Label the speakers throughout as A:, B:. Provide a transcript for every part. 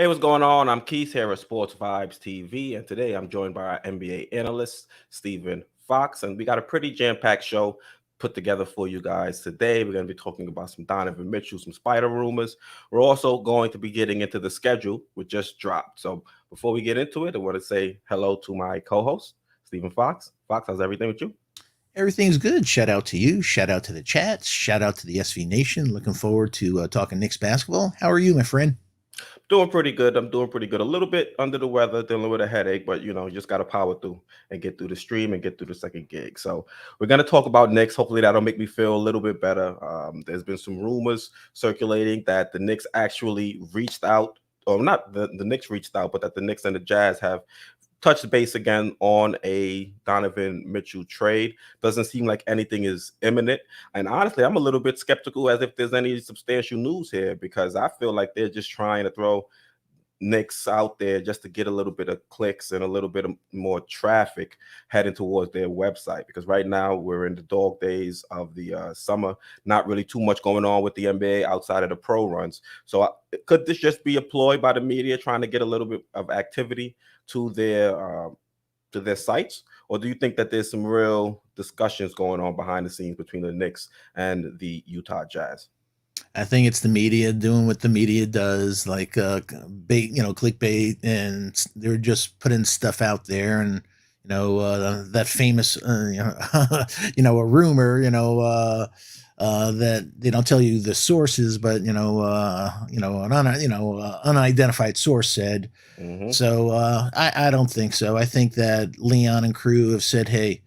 A: Hey, what's going on? I'm Keith here at Sports Vibes TV, and today I'm joined by our NBA analyst, Stephen Fox, and we got a pretty jam-packed show put together for you guys today. We're going to be talking about some Donovan Mitchell, some Spider rumors. We're also going to be getting into the schedule, which just dropped. So before we get into it, I want to say hello to my co-host, Stephen Fox. Fox, how's everything with you?
B: Everything's good. Shout out to you. Shout out to the chats. Shout out to the SV Nation. Looking forward to talking Knicks basketball. How are you, my friend?
A: Doing pretty good. I'm doing pretty good. A little bit under the weather, dealing with a headache, but you just got to power through and get through the stream and get through the second gig. So we're gonna talk about Knicks. Hopefully that'll make me feel a little bit better. There's been some rumors circulating that the Knicks actually reached out, or not the Knicks reached out, but that the Knicks and the Jazz have touch base again on a Donovan Mitchell trade. Doesn't seem like anything is imminent. And honestly, I'm a little bit skeptical as if there's any substantial news here because I feel like they're just trying to throw Knicks out there just to get a little bit of clicks and a little bit of more traffic heading towards their website. Because right now we're in the dog days of the summer, not really too much going on with the NBA outside of the pro runs. So could this just be a ploy by the media trying to get a little bit of activity to their sites, or do you think that there's some real discussions going on behind the scenes between the Knicks and the Utah Jazz?
B: I think it's the media doing what the media does, like bait, clickbait, and they're just putting stuff out there, and that famous, a rumor, that they don't tell you the sources, but unidentified source said.
A: Hmm.
B: So I don't think so. I think that Leon and crew have said, hey,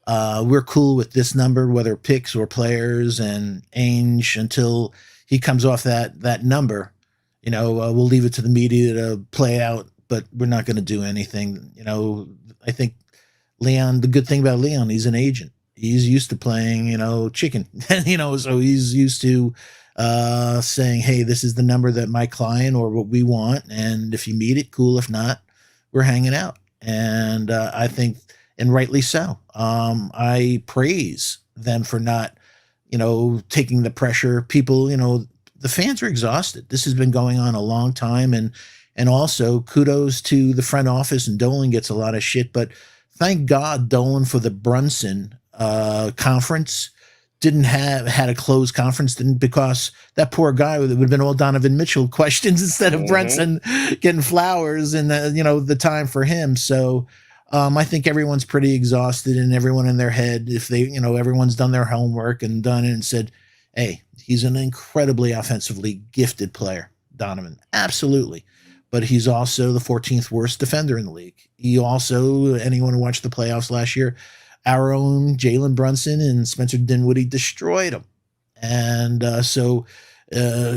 B: we're cool with this number, whether picks or players, and Ainge until he comes off that number. We'll leave it to the media to play out, but we're not going to do anything. I think Leon. The good thing about Leon, he's an agent. He's used to playing, chicken. So he's used to saying, "Hey, this is the number that my client or what we want, and if you meet it, cool. If not, we're hanging out." And I think, and rightly so. I praise them for not, taking the pressure. People, the fans are exhausted. This has been going on a long time, and also kudos to the front office. And Dolan gets a lot of shit, but thank God Dolan for the Brunson conference didn't have had a closed conference, didn't, because that poor guy would have been all Donovan Mitchell questions instead of
A: Hmm.
B: Brunson getting flowers and the time for him. So I think everyone's pretty exhausted, and everyone in their head, if they, everyone's done their homework and done it and said, hey, he's an incredibly offensively gifted player, Donovan. Absolutely. But he's also the 14th worst defender in the league. He also, anyone who watched the playoffs last year, our own Jalen Brunson and Spencer Dinwiddie destroyed him. And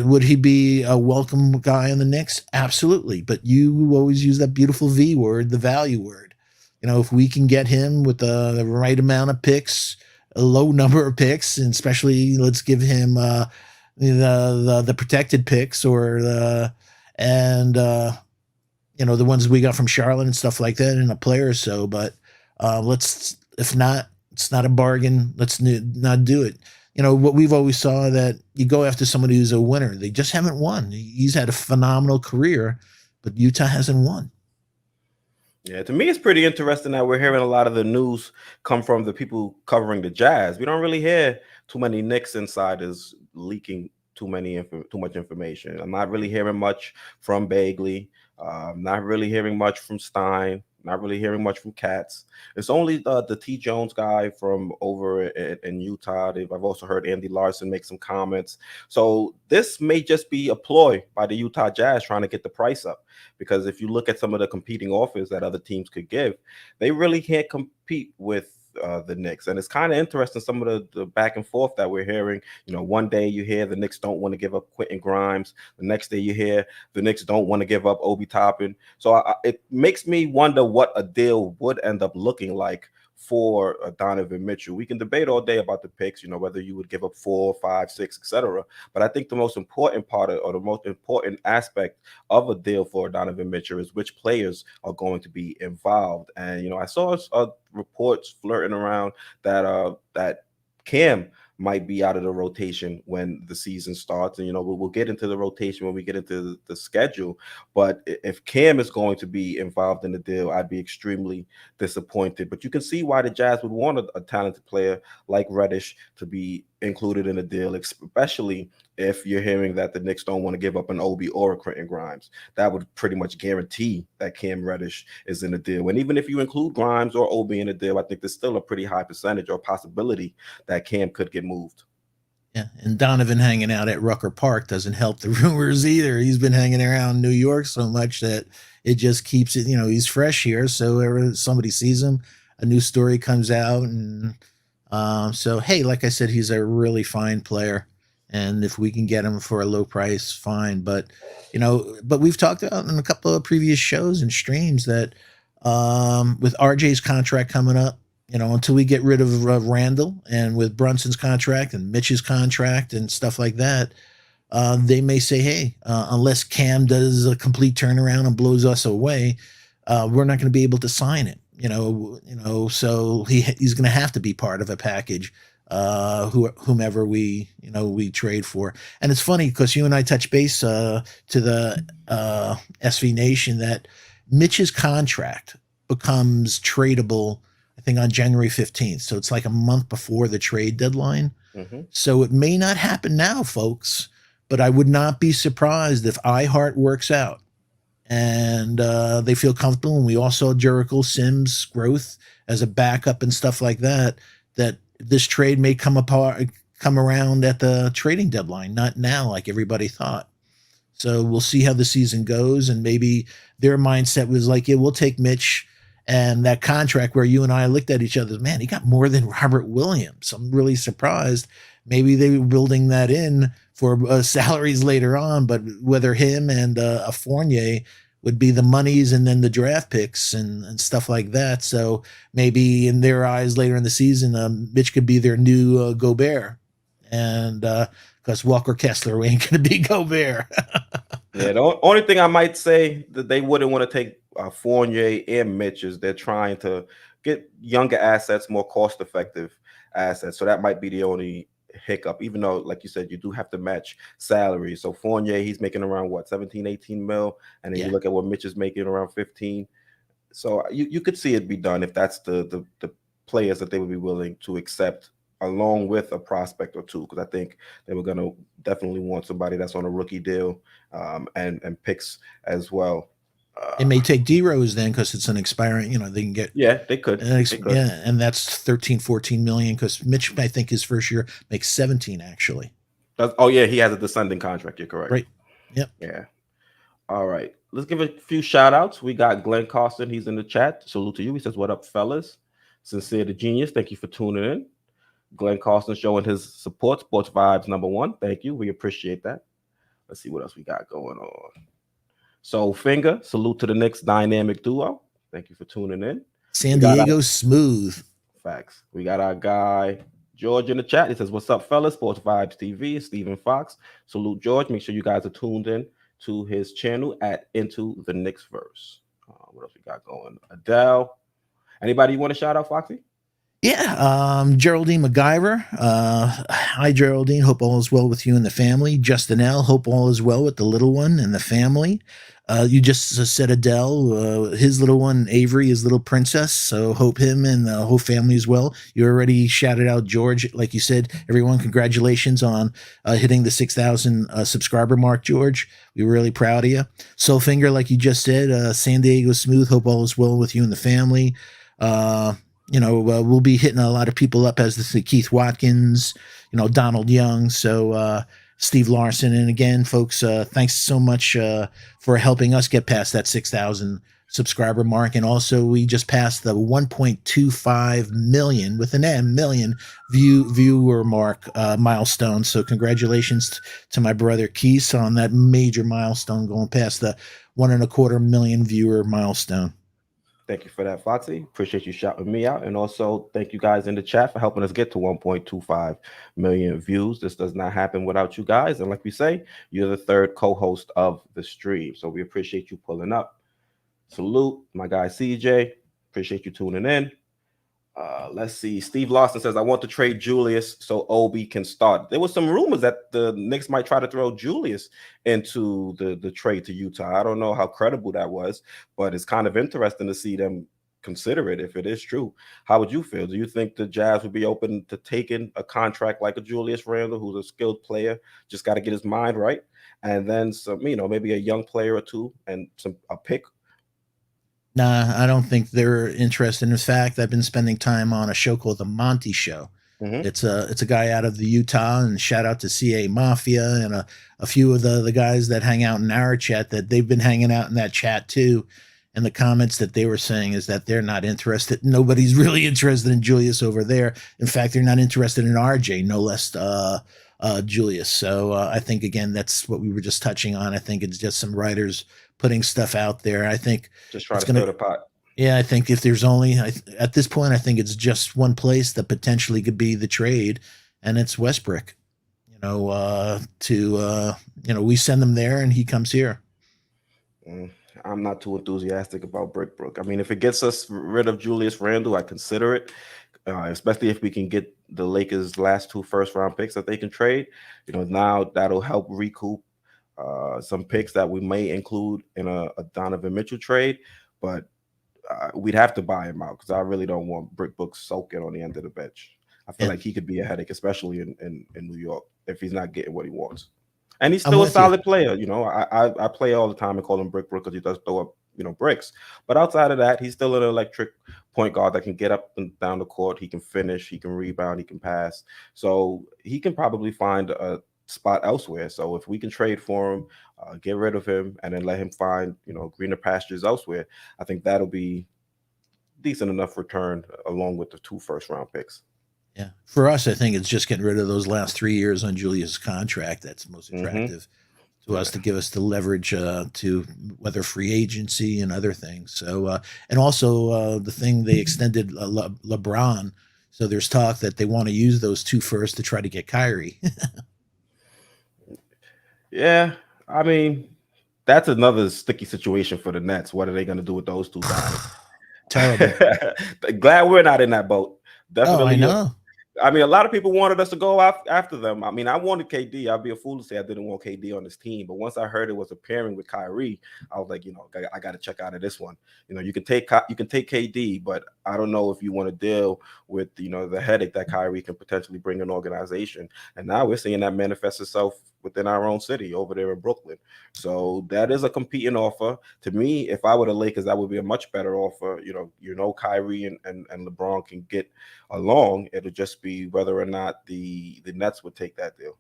B: would he be a welcome guy on the Knicks? Absolutely. But you always use that beautiful V word, the value word. If we can get him with the right amount of picks, a low number of picks, and especially let's give him the protected picks or the and the ones we got from Charlotte and stuff like that in a player or so. But let's, if not, it's not a bargain. Let's not do it. What we've always saw, that you go after somebody who's a winner. They just haven't won. He's had a phenomenal career, but Utah hasn't won.
A: Yeah, to me, it's pretty interesting that we're hearing a lot of the news come from the people covering the Jazz. We don't really hear too many Knicks insiders leaking too much information. I'm not really hearing much from Bagley. Not really hearing much from Stein. Not really hearing much from Katz. It's only the T. Jones guy from over in Utah. I've also heard Andy Larson make some comments. So this may just be a ploy by the Utah Jazz trying to get the price up. Because if you look at some of the competing offers that other teams could give, they really can't compete with the Knicks. And it's kind of interesting, some of the back and forth that we're hearing. One day you hear the Knicks don't want to give up Quentin Grimes. The next day you hear the Knicks don't want to give up Obi Toppin. So it makes me wonder what a deal would end up looking like for Donovan Mitchell. We can debate all day about the picks, whether you would give up 4, 5, 6, etc. But I think the most important part or the most important aspect of a deal for Donovan Mitchell is which players are going to be involved. And I saw reports flirting around that Cam might be out of the rotation when the season starts. And we'll get into the rotation when we get into the schedule. But if Cam is going to be involved in the deal, I'd be extremely disappointed. But you can see why the Jazz would want a talented player like Reddish to be included in the deal, especially if you're hearing that the Knicks don't want to give up an Obi or a Quentin Grimes. That would pretty much guarantee that Cam Reddish is in the deal. And even if you include Grimes or Obi in the deal, I think there's still a pretty high percentage or possibility that Cam could get moved.
B: Yeah, and Donovan hanging out at Rucker Park doesn't help the rumors either. He's been hanging around New York so much that it just keeps it. He's fresh here, so whenever somebody sees him, a new story comes out, and so hey, like I said, he's a really fine player, and if we can get him for a low price, fine. But we've talked about in a couple of previous shows and streams that with RJ's contract coming up, until we get rid of Randall, and with Brunson's contract and Mitch's contract and stuff like that, they may say, hey, unless Cam does a complete turnaround and blows us away, we're not going to be able to sign it. So he's going to have to be part of a package, whomever we trade for. And it's funny because you and I touch base to the SV Nation that Mitch's contract becomes tradable, I think, on January 15th. So it's like a month before the trade deadline.
A: Mm-hmm.
B: So it may not happen now, folks, but I would not be surprised if iHeart works out and they feel comfortable. And we all saw Jericho Sims' growth as a backup and stuff like that, that this trade may come around at the trading deadline, not now like everybody thought. So we'll see how the season goes. And maybe their mindset was like, yeah, we'll take Mitch. And that contract where you and I looked at each other, man, he got more than Robert Williams. I'm really surprised. Maybe they were building that in for salaries later on, but whether him and a Fournier would be the monies and then the draft picks and stuff like that. So maybe in their eyes later in the season, Mitch could be their new Gobert. And because Walker Kessler ain't going to be Gobert.
A: Yeah, the only thing I might say that they wouldn't want to take Fournier and Mitch is they're trying to get younger assets, more cost-effective assets. So that might be the only hiccup, even though, like you said, you do have to match salary. So Fournier, he's making around, 17, 18 mil? And then you look at what Mitch is making, around 15. So you could see it be done if that's the players that they would be willing to accept along with a prospect or two, because I think they were going to definitely want somebody that's on a rookie deal, and picks as well.
B: It may take D Rose then because it's an expiring, they can get.
A: Yeah, they could.
B: Yeah, and that's 13, 14 million because Mitch, I think his first year makes 17 actually.
A: Oh, yeah, he has a descending contract. You're correct.
B: Right. Yep.
A: Yeah. All right. Let's give a few shout outs. We got Glenn Carson. He's in the chat. Salute to you. He says, what up, fellas? Sincere the Genius. Thank you for tuning in. Glenn Carson showing his support. Sports Vibes #1. Thank you. We appreciate that. Let's see what else we got going on. So Finger, salute to the Knicks dynamic duo. Thank you for tuning in.
B: San Diego Smooth.
A: Facts. We got our guy George in the chat. He says, what's up, fellas? Sports Vibes TV. Stephen Fox. Salute, George. Make sure you guys are tuned in to his channel at Into the Knicks Verse. What else we got going? Adele. Anybody you want to shout out, Foxy?
B: Yeah, Geraldine MacGyver. Hi, Geraldine. Hope all is well with you and the family. Justin L. Hope all is well with the little one and the family. You just said Adele, his little one, Avery, his little princess. So hope him and the whole family as well. You already shouted out George. Like you said, everyone, congratulations on hitting the 6,000 subscriber mark, George. We're really proud of you. Soulfinger, like you just said, San Diego Smooth. Hope all is well with you and the family. We'll be hitting a lot of people up as the Keith Watkins, Donald Young. So, Steve Larson. And again, folks, thanks so much for helping us get past that 6,000 subscriber mark. And also we just passed the 1.25 million with an M million viewer mark milestone. So congratulations to my brother Keith on that major milestone, going past the 1.25 million viewer milestone.
A: Thank you for that, Foxy. Appreciate you shouting me out. And also thank you guys in the chat for helping us get to 1.25 million views. This does not happen without you guys. And like we say, you're the third co-host of the stream. So we appreciate you pulling up. Salute, my guy CJ. Appreciate you tuning in. Let's see. Steve Lawson says, I want to trade Julius so Obi can start. There was some rumors that the Knicks might try to throw Julius into the trade to Utah. I don't know how credible that was, but it's kind of interesting to see them consider it if it is true. How would you feel? Do you think the Jazz would be open to taking a contract like a Julius Randle, who's a skilled player, just got to get his mind right? And then some, maybe a young player or two and a pick.
B: Nah, I don't think they're interested. In fact, I've been spending time on a show called The Monty Show.
A: Mm-hmm.
B: It's a guy out of the Utah, and shout out to CA Mafia and a few of the guys that hang out in our chat, that they've been hanging out in that chat too. And the comments that they were saying is that they're not interested. Nobody's really interested in Julius over there. In fact, they're not interested in RJ, no less Julius. So I think, again, that's what we were just touching on. I think it's just some writers putting stuff out there. I think
A: Just try
B: it's
A: to
B: going
A: stir
B: to,
A: the pot.
B: yeah, I think if there's only, at this point, I think it's just one place that potentially could be the trade, and it's Westbrook. We send him there and he comes here.
A: I'm not too enthusiastic about Brickbrook. I mean, if it gets us rid of Julius Randle, I consider it, especially if we can get the Lakers' last 2 first-round picks that they can trade. Now that'll help recoup some picks that we may include in a Donovan Mitchell trade, but we'd have to buy him out because I really don't want Brickbrook soaking on the end of the bench. I feel like he could be a headache, especially in New York, if he's not getting what he wants. And he's still a solid player. I play all the time and call him Brick because he does throw up, bricks. But outside of that, he's still an electric point guard that can get up and down the court. He can finish, he can rebound, he can pass. So he can probably find a spot elsewhere. So if we can trade for him, get rid of him, and then let him find, greener pastures elsewhere, I think that'll be decent enough return along with the 2 first-round picks.
B: Yeah. For us, I think it's just getting rid of those last 3 years on Julius' contract that's most attractive to us, to give us the leverage to whether free agency and other things. So, and also the thing they extended LeBron. So there's talk that they want to use those 2 first to try to get Kyrie.
A: Yeah. I mean, that's another sticky situation for the Nets. What are they going to do with those 2 guys?
B: Terrible.
A: Glad we're not in that boat. Definitely.
B: Oh, I know.
A: I mean, a lot of people wanted us to go after them. I mean, I wanted KD. I'd be a fool to say I didn't want KD on this team. But once I heard it was a pairing with Kyrie, I was like, I got to check out of this one. You can take KD, but I don't know if you want to deal with the headache that Kyrie can potentially bring an organization. And now we're seeing that manifest itself within our own city over there in Brooklyn. So that is a competing offer. To me, if I were the Lakers, that would be a much better offer. Kyrie and LeBron can get along. It'll just be whether or not the Nets would take that deal.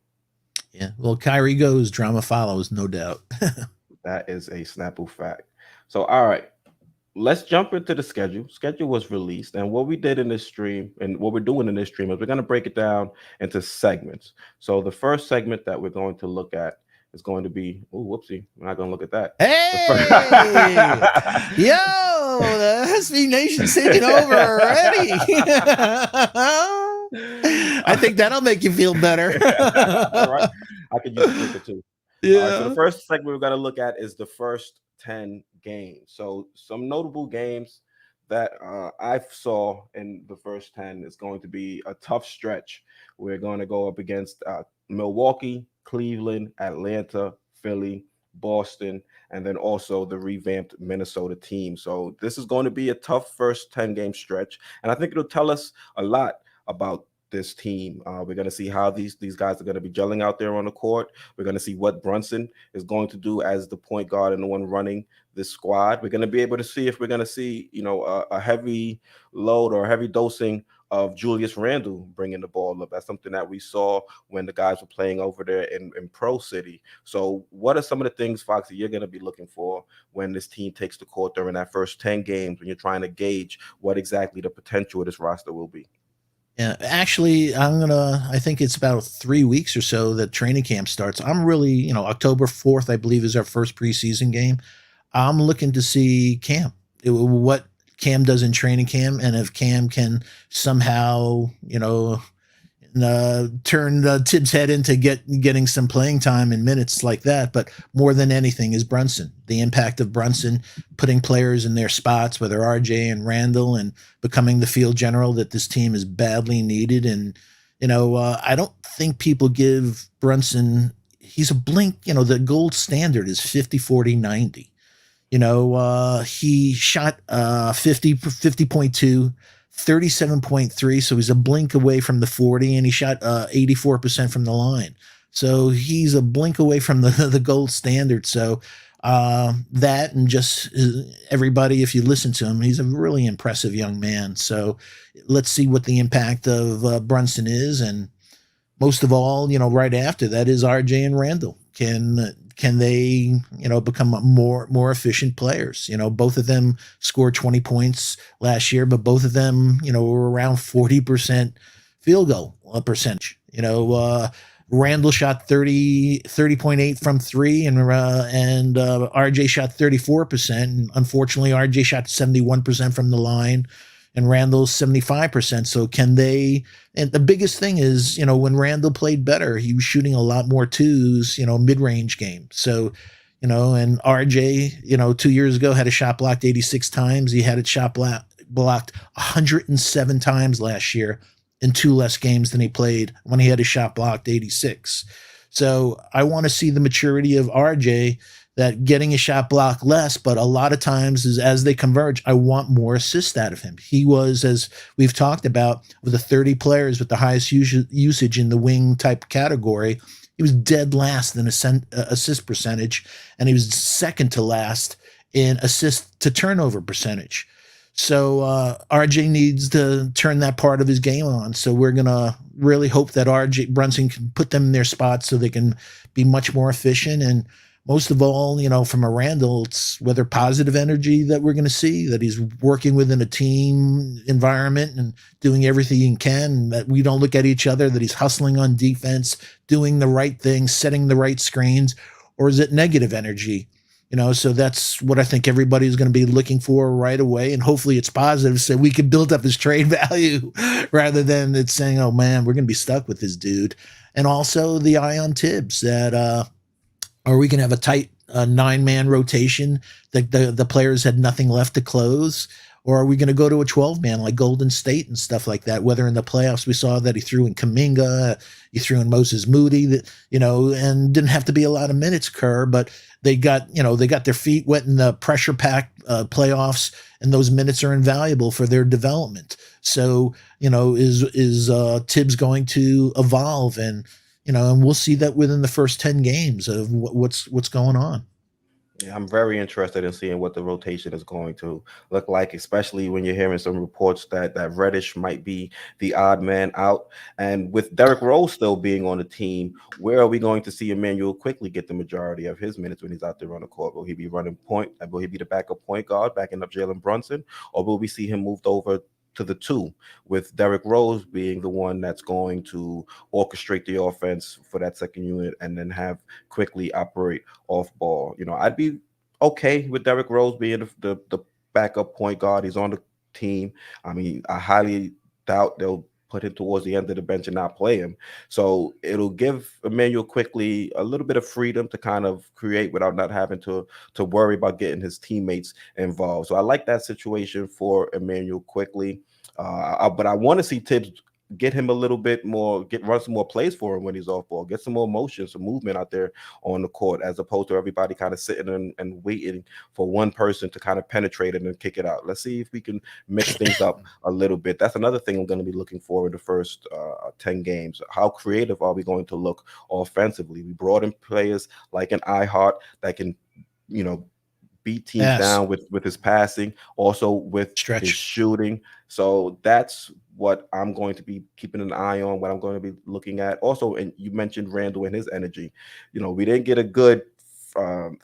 B: Yeah. Well, Kyrie goes, drama follows, no doubt.
A: That is a Snapple fact. So, all right. Let's jump into the schedule. Schedule was released, and what we did in this stream and what we're doing in this stream is we're going to break it down into segments. So the first segment that we're going to look at is going to be, whoopsie, we're not going to look at that.
B: Hey, yo, the SB Nation's taking over already. I think that'll make you feel better.
A: All right. I could use a drink or two.
B: Yeah.
A: So the first segment we're going to look at is the first 10 games. So some notable games that I saw in the first 10 is going to be a tough stretch. We're going to go up against Milwaukee, Cleveland, Atlanta, Philly, Boston, and then also the revamped Minnesota team. So this is going to be a tough first 10 game stretch. And I think it'll tell us a lot about this team. We're going to see how these guys are going to be gelling out there on the court. We're going to see what Brunson is going to do as the point guard and the one running this squad. We're going to be able to see if we're going to see, a heavy load or a heavy dosing of Julius Randle bringing the ball up. That's something that we saw when the guys were playing over there in Pro City. So what are some of the things, Foxy, you're going to be looking for when this team takes the court during that first 10 games, when you're trying to gauge what exactly the potential of this roster will be?
B: Yeah, actually, I think it's about 3 weeks or so that training camp starts. I'm really, October 4th, I believe, is our first preseason game. I'm looking to see Cam, what Cam does in training camp, and if Cam can somehow, turn Tibbs' head into getting some playing time and minutes like that. But more than anything is Brunson. The impact of Brunson putting players in their spots, whether RJ and Randall, and becoming the field general that this team is badly needed. And I don't think people give Brunson. He's a blink. The gold standard is 50-40-90. He shot 50.2, 37.3. So he's a blink away from the 40, and he shot 84% from the line. So he's a blink away from the gold standard. So that, and just everybody, if you listen to him, he's a really impressive young man. So let's see what the impact of Brunson is. And most of all, right after that is RJ and Randall. Can they, become more efficient players? Both of them scored 20 points last year, but both of them, were around 40% field goal percentage. Randall shot 30.8 from three, and RJ shot 34%. And unfortunately, RJ shot 71% from the line, and Randall's 75%. So can they? And the biggest thing is, when Randall played better, he was shooting a lot more twos, mid-range game. So, and RJ, 2 years ago had a shot blocked 86 times. He had it shot blocked 107 times last year in two less games than he played when he had a shot blocked 86. So I want to see the maturity of RJ, that getting a shot block less, but a lot of times as they converge, I want more assists out of him. He was, as we've talked about, with the 30 players with the highest usage in the wing type category, he was dead last in assist percentage, and he was second to last in assist to turnover percentage. So RJ needs to turn that part of his game on. So we're going to really hope that RJ Brunson can put them in their spots so they can be much more efficient. And most of all, from a Randall, it's whether positive energy that we're going to see, that he's working within a team environment and doing everything he can, that we don't look at each other, that he's hustling on defense, doing the right thing, setting the right screens, or is it negative energy? So that's what I think everybody's going to be looking for right away. And hopefully it's positive, so we can build up his trade value rather than it's saying, oh man, we're going to be stuck with this dude. And also the eye on Tibbs, that are we going to have a tight 9-man rotation that the players had nothing left to close? Or are we going to go to a 12-man like Golden State and stuff like that? Whether in the playoffs we saw that he threw in Kuminga, he threw in Moses Moody, that and didn't have to be a lot of minutes, Kerr, but they got their feet wet in the pressure packed playoffs, and those minutes are invaluable for their development. So is Tibbs going to evolve? And we'll see that within the first 10 games of what's going on.
A: Yeah, I'm very interested in seeing what the rotation is going to look like, especially when you're hearing some reports that Reddish might be the odd man out. And with Derrick Rose still being on the team, where are we going to see Emmanuel quickly get the majority of his minutes when he's out there on the court? Will he be running point? Will he be the backup point guard, backing up Jalen Brunson? Or will we see him moved over to the two, with Derrick Rose being the one that's going to orchestrate the offense for that second unit and then have quickly operate off ball? I'd be okay with Derrick Rose being the backup point guard. He's on the team. I mean, I highly doubt they'll put him towards the end of the bench and not play him. So it'll give Emmanuel quickly a little bit of freedom to kind of create without not having to worry about getting his teammates involved. So I like that situation for Emmanuel quickly. But I want to see Tibbs get him a little bit more, run some more plays for him when he's off ball, get some more motion, some movement out there on the court, as opposed to everybody kind of sitting and waiting for one person to kind of penetrate it and kick it out. Let's see if we can mix things up a little bit. That's another thing I'm going to be looking for in the first 10 games. How creative are we going to look offensively? We brought in players like an iHeart that can, beat teams down with his passing, also with his shooting. So that's what I'm going to be keeping an eye on, what I'm going to be looking at. Also, and you mentioned Randall and his energy. We didn't get a good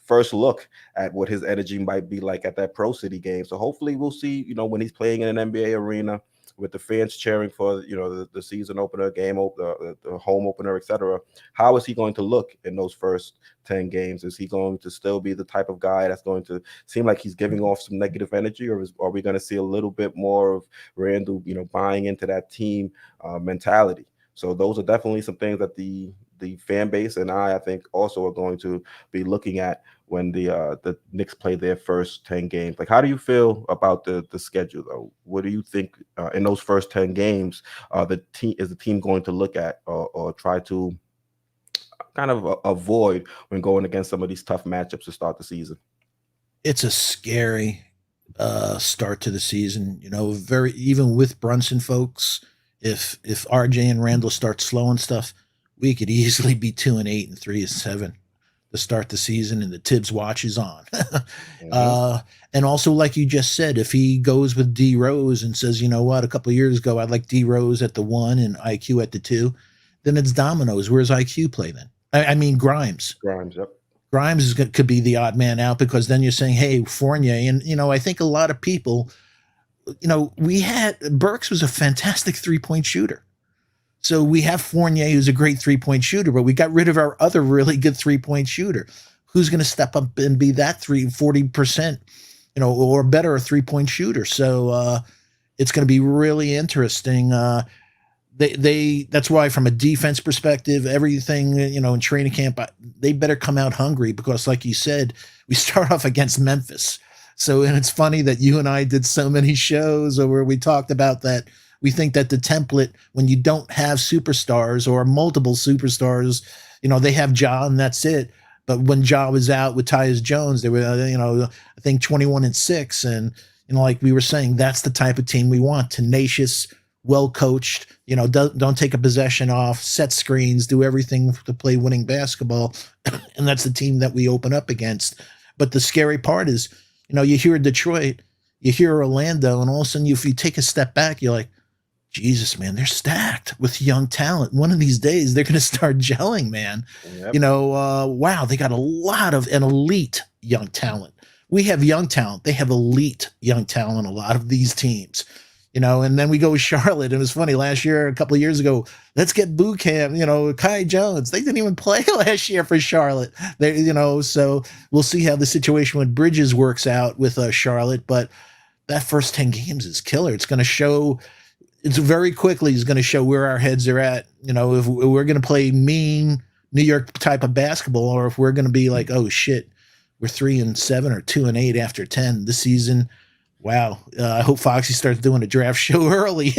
A: first look at what his energy might be like at that Pro City game. So hopefully we'll see, when he's playing in an NBA arena with the fans cheering for, the season opener, game opener, the home opener, etc. How is he going to look in those first 10 games? Is he going to still be the type of guy that's going to seem like he's giving off some negative energy, or are we going to see a little bit more of Randall, buying into that team mentality? So those are definitely some things that the fan base and I think also are going to be looking at when the Knicks play their first 10 games. Like, how do you feel about the schedule though? What do you think in those first 10 games? The team going to look at or try to kind of avoid when going against some of these tough matchups to start the season?
B: It's a scary start to the season. Very even with Brunson folks. If RJ and Randall start slowing stuff, we could easily be 2-8 and 3-7 to start the season, and the Tibbs watch is on.
A: Hmm.
B: uh, and also, like you just said, if he goes with D Rose and says, you know what, a couple of years ago I'd like D Rose at the 1 and IQ at the 2, then it's dominoes. Where's IQ play then? I mean Grimes.
A: Grimes, yep.
B: Grimes could be the odd man out, because then you're saying, hey, Fournier. And, I think a lot of people, we had Burks was a fantastic 3-point shooter. So we have Fournier, who's a great 3-point shooter, but we got rid of our other really good 3-point shooter. Who's going to step up and be that 40%, or better, a 3-point shooter? So it's going to be really interesting. That's why, from a defense perspective, everything, in training camp, they better come out hungry, because like you said, we start off against Memphis. So, and it's funny that you and I did so many shows where we talked about that. We think that the template, when you don't have superstars or multiple superstars, they have Ja and that's it. But when Ja was out with Tyus Jones, they were, I think 21-6. And, like we were saying, that's the type of team we want: tenacious, well coached, don't take a possession off, set screens, do everything to play winning basketball. And that's the team that we open up against. But the scary part is, you hear Detroit, you hear Orlando, and all of a sudden, if you take a step back, you're like, Jesus, man, they're stacked with young talent. One of these days, they're going to start gelling, man.
A: Yep.
B: Wow, they got a lot of an elite young talent. We have young talent. They have elite young talent, a lot of these teams. And then we go with Charlotte. It was funny last year, a couple of years ago. Let's get boot camp. Kai Jones. They didn't even play last year for Charlotte. So we'll see how the situation with Bridges works out with Charlotte. But that first 10 games is killer. It's going to show. It's very quickly is going to show where our heads are at. If we're going to play mean New York type of basketball, or if we're going to be like, oh shit, we're 3-7 or 2-8 after 10 this season. Wow. I hope Foxy starts doing a draft show early.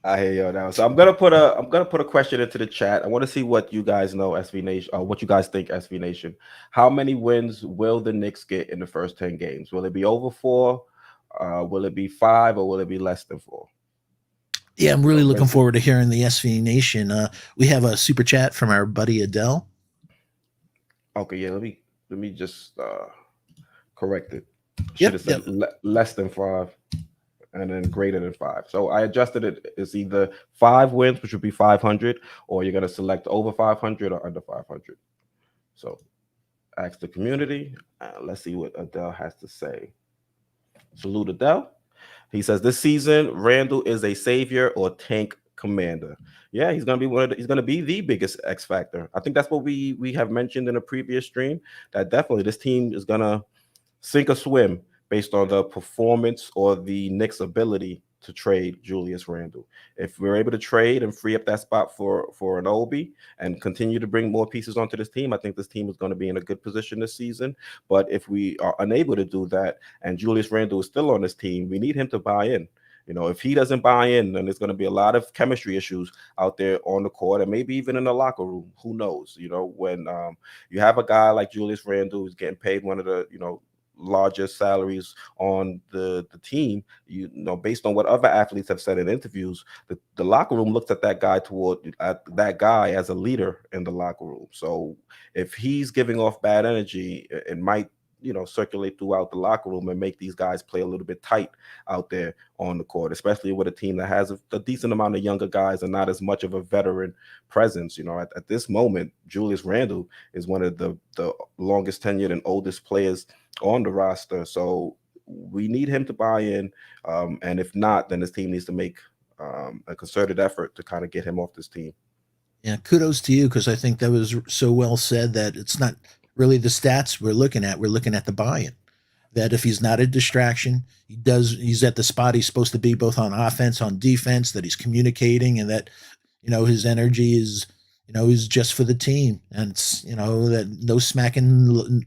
A: I hear you now. So I'm gonna put a question into the chat. I want to see what you guys know, SV Nation, what you guys think, SV Nation. How many wins will the Knicks get in the first 10 games? Will it be over 4? Will it be 5, or will it be less than 4?
B: Yeah, I'm really looking forward to hearing the SV Nation. We have a super chat from our buddy Adele.
A: Okay, yeah. Let me just correct it. Should
B: Yep,
A: have said
B: yep.
A: less than 5, and then greater than 5. So I adjusted it. It's either 5 wins, which would be 500, or you're gonna select over 500 or under 500. So ask the community. Let's see what Adele has to say. Salute Adele. He says this season Randall is a savior or tank commander. Yeah, he's gonna be he's gonna be the biggest X factor. I think that's what we have mentioned in a previous stream. That definitely this team is gonna sink or swim based on the performance or the Knicks' ability to trade Julius Randle. If we're able to trade and free up that spot for an Obi and continue to bring more pieces onto this team, I think this team is going to be in a good position this season. But if we are unable to do that and Julius Randle is still on this team, we need him to buy in. If he doesn't buy in, then there's going to be a lot of chemistry issues out there on the court and maybe even in the locker room. Who knows? When you have a guy like Julius Randle who's getting paid one of the, largest salaries on the team, based on what other athletes have said in interviews, the locker room looks at that guy as a leader in the locker room. So if he's giving off bad energy, it might circulate throughout the locker room and make these guys play a little bit tight out there on the court, especially with a team that has a decent amount of younger guys and not as much of a veteran presence. At this moment, Julius Randle is one of the longest tenured and oldest players on the roster. So we need him to buy in. And if not, then this team needs to make a concerted effort to kind of get him off this team.
B: Yeah, kudos to you, because I think that was so well said that it's not really the stats we're looking at. We're looking at the buy-in. that if he's not a distraction, he's at the spot he's supposed to be, both on offense, on defense, that he's communicating, and that his energy is just for the team, and it's that no smacking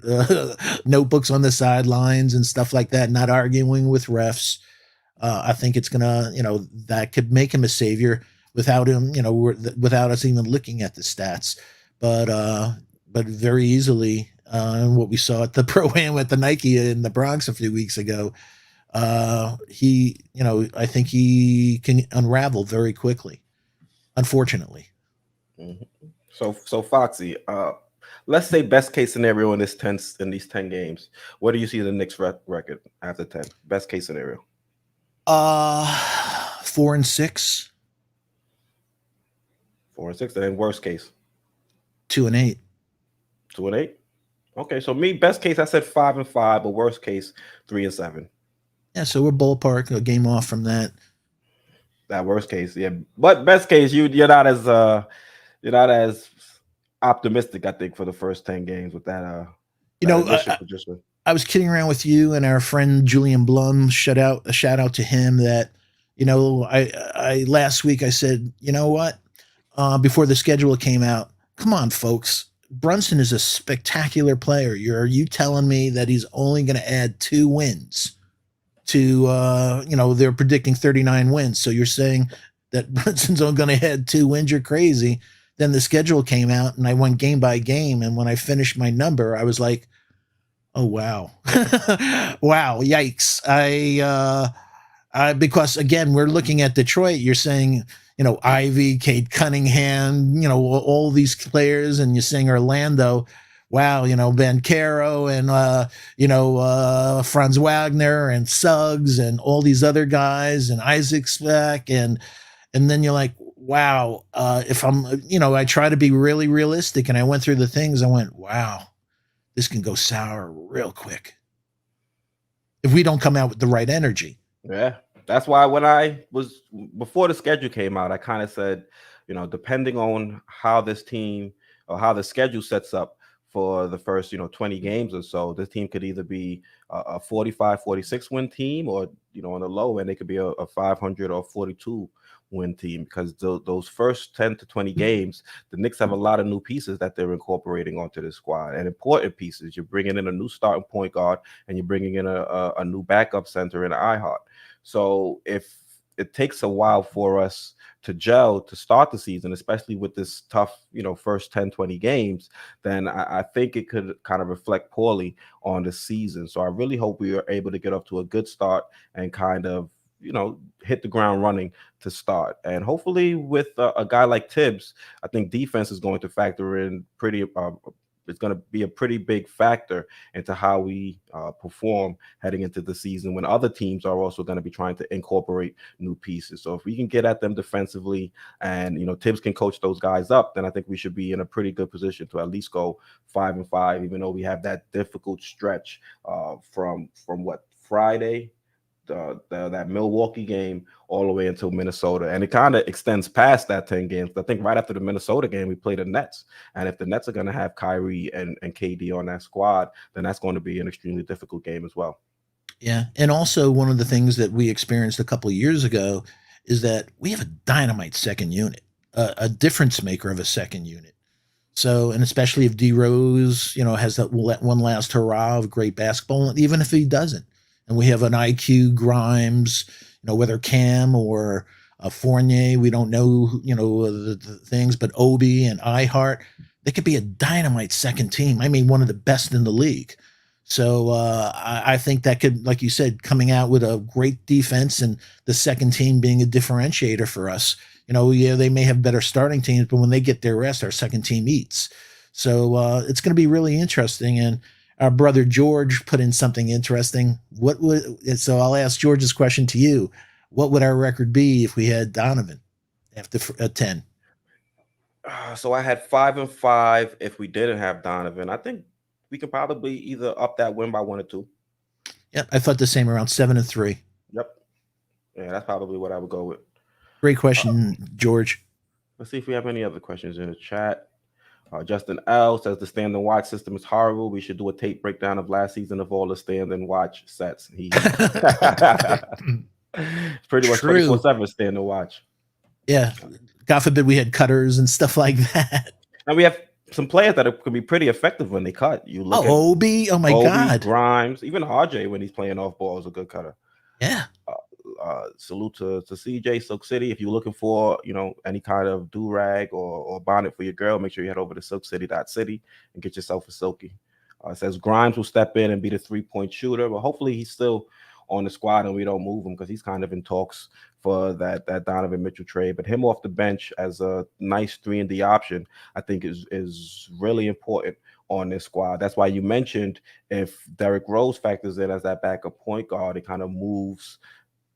B: notebooks on the sidelines and stuff like that, not arguing with refs. I think it's gonna, that could make him a savior without him, without us even looking at the stats. But very easily, what we saw at the pro am at the Nike in the Bronx a few weeks ago, he, I think he can unravel very quickly. Unfortunately.
A: Mhm. So Foxy, let's say best case scenario in these 10 games. What do you see the Knicks record after 10? Best case scenario.
B: 4-6.
A: 4-6, and then worst case
B: 2-8.
A: 2-8. Okay, so me best case I said 5-5, but worst case 3-7.
B: Yeah, so we're ballpark a game off from that.
A: That worst case, yeah. But best case, you're not as optimistic, I think, for the first 10 games with that initial position.
B: I was kidding around with you and our friend Julian Blum. Shout out to him that, I last week I said, you know what? Before the schedule came out, come on, folks. Brunson is a spectacular player. Are you telling me that he's only going to add 2 wins to, they're predicting 39 wins. So you're saying that Brunson's only going to add 2 wins? You're crazy. Then the schedule came out and I went game by game. And when I finished my number, I was like, oh, wow. Wow. Yikes. Because again, we're looking at Detroit. You're saying, Ivy, Kate Cunningham, all these players, and you're saying Orlando. Wow, Bancaro and Franz Wagner and Suggs and all these other guys and Isaac Speck, and then you're like, wow. If I'm, I try to be really realistic, and I went through the things. I went, wow, this can go sour real quick if we don't come out with the right energy.
A: Yeah. That's why when I was before the schedule came out, I kind of said, depending on how this team or how the schedule sets up for the first, 20 games or so, this team could either be a 45, 46 win team, or, on the low end, it could be a 500 or 42 win team, because those first 10 to 20 games, the Knicks have a lot of new pieces that they're incorporating onto the squad, and important pieces. You're bringing in a new starting point guard, and you're bringing in a new backup center in iHeart. So if it takes a while for us to gel to start the season, especially with this tough, first 10, 20 games, then I think it could kind of reflect poorly on the season. So I really hope we are able to get up to a good start and kind of, hit the ground running to start. And hopefully with a guy like Tibbs, I think defense is going to factor in it's going to be a pretty big factor into how we perform heading into the season, when other teams are also going to be trying to incorporate new pieces. So if we can get at them defensively, and Tibbs can coach those guys up, then I think we should be in a pretty good position to at least go 5-5, even though we have that difficult stretch from what, Friday, that Milwaukee game, all the way until Minnesota, and it kind of extends past that 10 games. I think right after the Minnesota game, we play the Nets, and if the Nets are going to have Kyrie and KD on that squad, then that's going to be an extremely difficult game as well.
B: Yeah, and also one of the things that we experienced a couple of years ago is that we have a dynamite second unit, a difference maker of a second unit. So, and especially if D Rose, has that one last hurrah of great basketball, even if he doesn't, and we have an IQ Grimes, whether Cam or Fournier, we don't know, the things, but Obi and iHeart, they could be a dynamite second team. I mean, one of the best in the league. So I think that could, like you said, coming out with a great defense and the second team being a differentiator for us. Yeah, they may have better starting teams, but when they get their rest, our second team eats. So it's going to be really interesting. And our brother George put in something interesting. So I'll ask George's question to you. What would our record be if we had Donovan after 10?
A: So I had 5-5 if we didn't have Donovan. I think we could probably either up that win by 1 or 2.
B: Yep, I thought the same, around 7-3.
A: Yep. Yeah, that's probably what I would go with.
B: Great question, George.
A: Let's see if we have any other questions in the chat. Justin L says the stand and watch system is horrible. We should do a tape breakdown of last season of all the stand and watch sets. It's pretty much
B: True.
A: 24/7 stand and watch.
B: Yeah. God forbid we had cutters and stuff like that.
A: And we have some players that can be pretty effective when they cut. You look at
B: Oh, Obi. Oh my
A: Obi,
B: God.
A: Grimes, even RJ when he's playing off ball is a good cutter.
B: Yeah.
A: Salute to CJ Silk City. If you're looking for any kind of do rag or bonnet for your girl, make sure you head over to silkcity.city and get yourself a silky. It says Grimes will step in and be the 3-point shooter, but hopefully he's still on the squad and we don't move him because he's kind of in talks for that Donovan Mitchell trade. But him off the bench as a nice 3-and-D option, I think is really important on this squad. That's why you mentioned if Derrick Rose factors in as that backup point guard, it kind of moves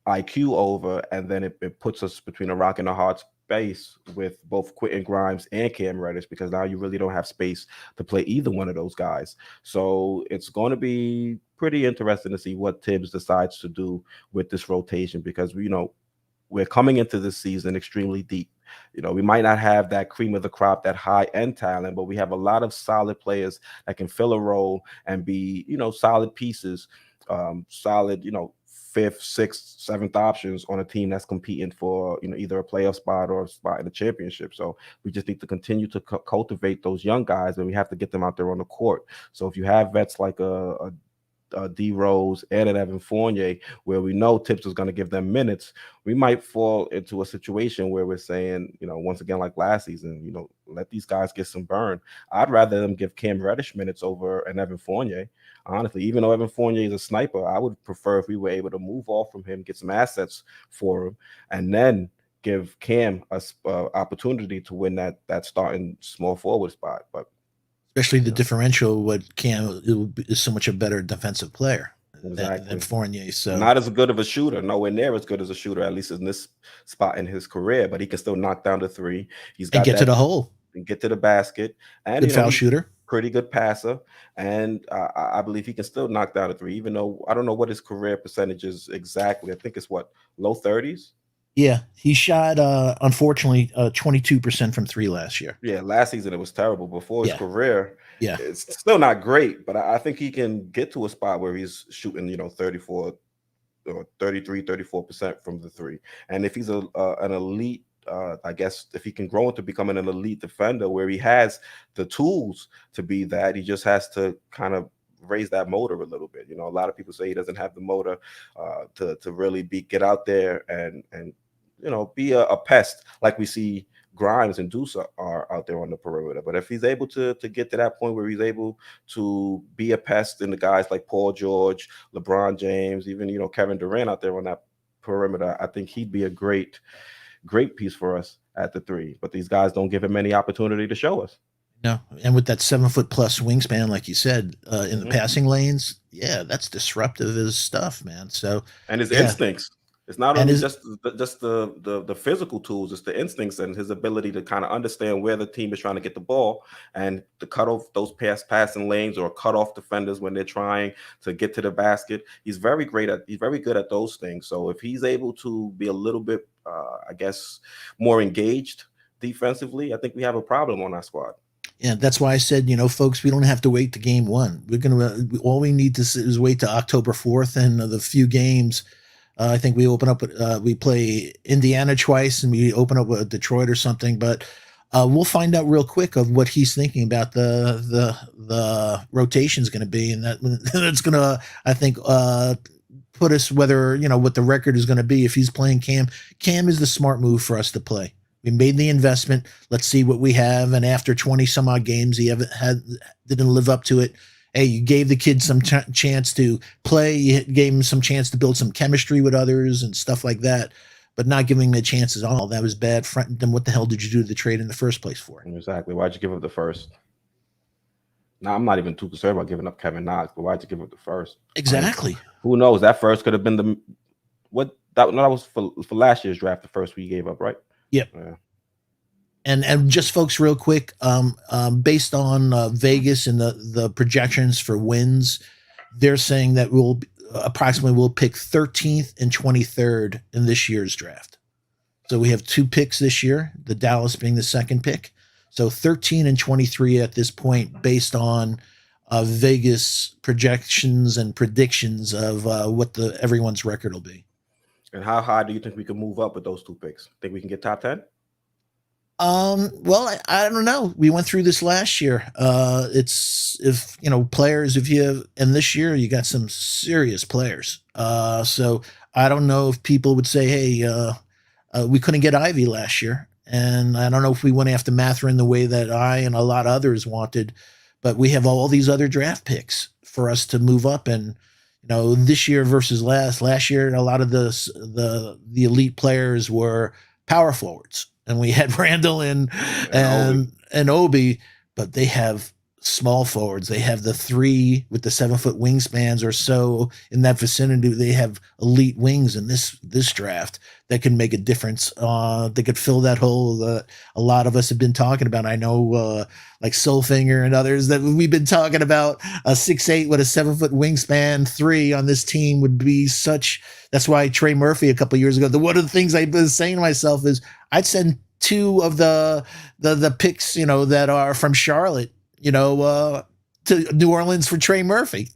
A: IQ over, and then it puts us between a rock and a hard space with both Quentin Grimes and Cam Reddish, because now you really don't have space to play either one of those guys. So it's going to be pretty interesting to see what Tibbs decides to do with this rotation, because we're coming into this season extremely deep. We might not have that cream of the crop, that high end talent, but we have a lot of solid players that can fill a role and be, solid pieces, solid, fifth, sixth, seventh options on a team that's competing for either a playoff spot or a spot in the championship. So we just need to continue to cultivate those young guys, and we have to get them out there on the court. So if you have vets like a D Rose and an Evan Fournier, where we know Tibbs is going to give them minutes, we might fall into a situation where we're saying, once again, like last season, let these guys get some burn. I'd rather them give Cam Reddish minutes over an Evan Fournier. Honestly, even though Evan Fournier is a sniper, I would prefer if we were able to move off from him, get some assets for him, and then give Cam a opportunity to win that starting small forward spot. But
B: especially the differential, what Cam is so much a better defensive player than Fournier. So
A: not as good of a shooter, nowhere near as good as a shooter, at least in this spot in his career, but he can still knock down the three. He's got
B: and get to the hole
A: and get to the basket, and
B: good foul shooter,
A: pretty good passer, and I believe he can still knock down a three, even though I don't know what his career percentage is exactly. I think it's low 30s.
B: Yeah, he shot unfortunately 22% from three last year.
A: Yeah, last season it was terrible. Before his career,
B: yeah,
A: it's still not great, but I think he can get to a spot where he's shooting 34 or 33, 34% from the three. And if he's an elite, I guess if he can grow into becoming an elite defender where he has the tools to be that, he just has to kind of raise that motor a little bit. A lot of people say he doesn't have the motor to really get out there and be a pest like we see Grimes and Deuce are out there on the perimeter. But if he's able to get to that point where he's able to be a pest in the guys like Paul George, LeBron James, even Kevin Durant out there on that perimeter, I think he'd be a great piece for us at the three. But these guys don't give him any opportunity to show us.
B: No, and with that 7-foot plus wingspan, like you said, in the passing lanes, that's disruptive as stuff, man. So
A: and his instincts. It's not only just the physical tools, it's the instincts and his ability to kind of understand where the team is trying to get the ball and to cut off those passing lanes or cut off defenders when they're trying to get to the basket. He's very good at those things. So if he's able to be a little bit, I guess, more engaged defensively, I think we have a problem on our squad.
B: Yeah, that's why I said, folks, we don't have to wait to game one. All we need to is wait to October 4th and the few games. I think we open up. We play Indiana twice, and we open up with Detroit or something. But we'll find out real quick of what he's thinking about the rotation is going to be, and that's going to, I think, put us whether what the record is going to be. If he's playing Cam is the smart move for us to play. We made the investment. Let's see what we have. And after 20 some odd games, he didn't live up to it. Hey, you gave the kid some chance to play. You gave him some chance to build some chemistry with others and stuff like that, but not giving the chances at all. That was bad. Then what the hell did you do to the trade in the first place for?
A: Exactly. Why'd you give up the first? Now, I'm not even too concerned about giving up Kevin Knox, but why'd you give up the first?
B: Exactly.
A: Who knows? That first could have been that was for last year's draft, the first we gave up, right?
B: Yep. Yeah. And just folks, real quick, based on Vegas and the projections for wins, they're saying that we'll pick 13th and 23rd in this year's draft. So we have 2 picks this year, the Dallas being the second pick. So 13-23 at this point, based on Vegas projections and predictions of what the everyone's record will be.
A: And how high do you think we can move up with those 2 picks? Think we can get top 10?
B: Well, I don't know. We went through this last year. It's if you know players, if you have, and this year you got some serious players. So I don't know if people would say, hey, we couldn't get Ivy last year, and I don't know if we went after Matherin the way that I and a lot of others wanted, but we have all these other draft picks for us to move up. And you know, this year versus last year, a lot of the elite players were power forwards, and we had Randall and Obi, but they have small forwards. They have the 3 with the 7-foot wingspans or so in that vicinity. They have elite wings in this draft that can make a difference. They could fill that hole that a lot of us have been talking about. I know like Soulfinger and others that we've been talking about a 6'8" with a 7-foot wingspan 3 on this team would be such. That's why Trey Murphy a couple of years ago, one of the things I've been saying to myself is I'd send 2 of the picks, you know, that are from Charlotte, you know, to New Orleans for Trey Murphy.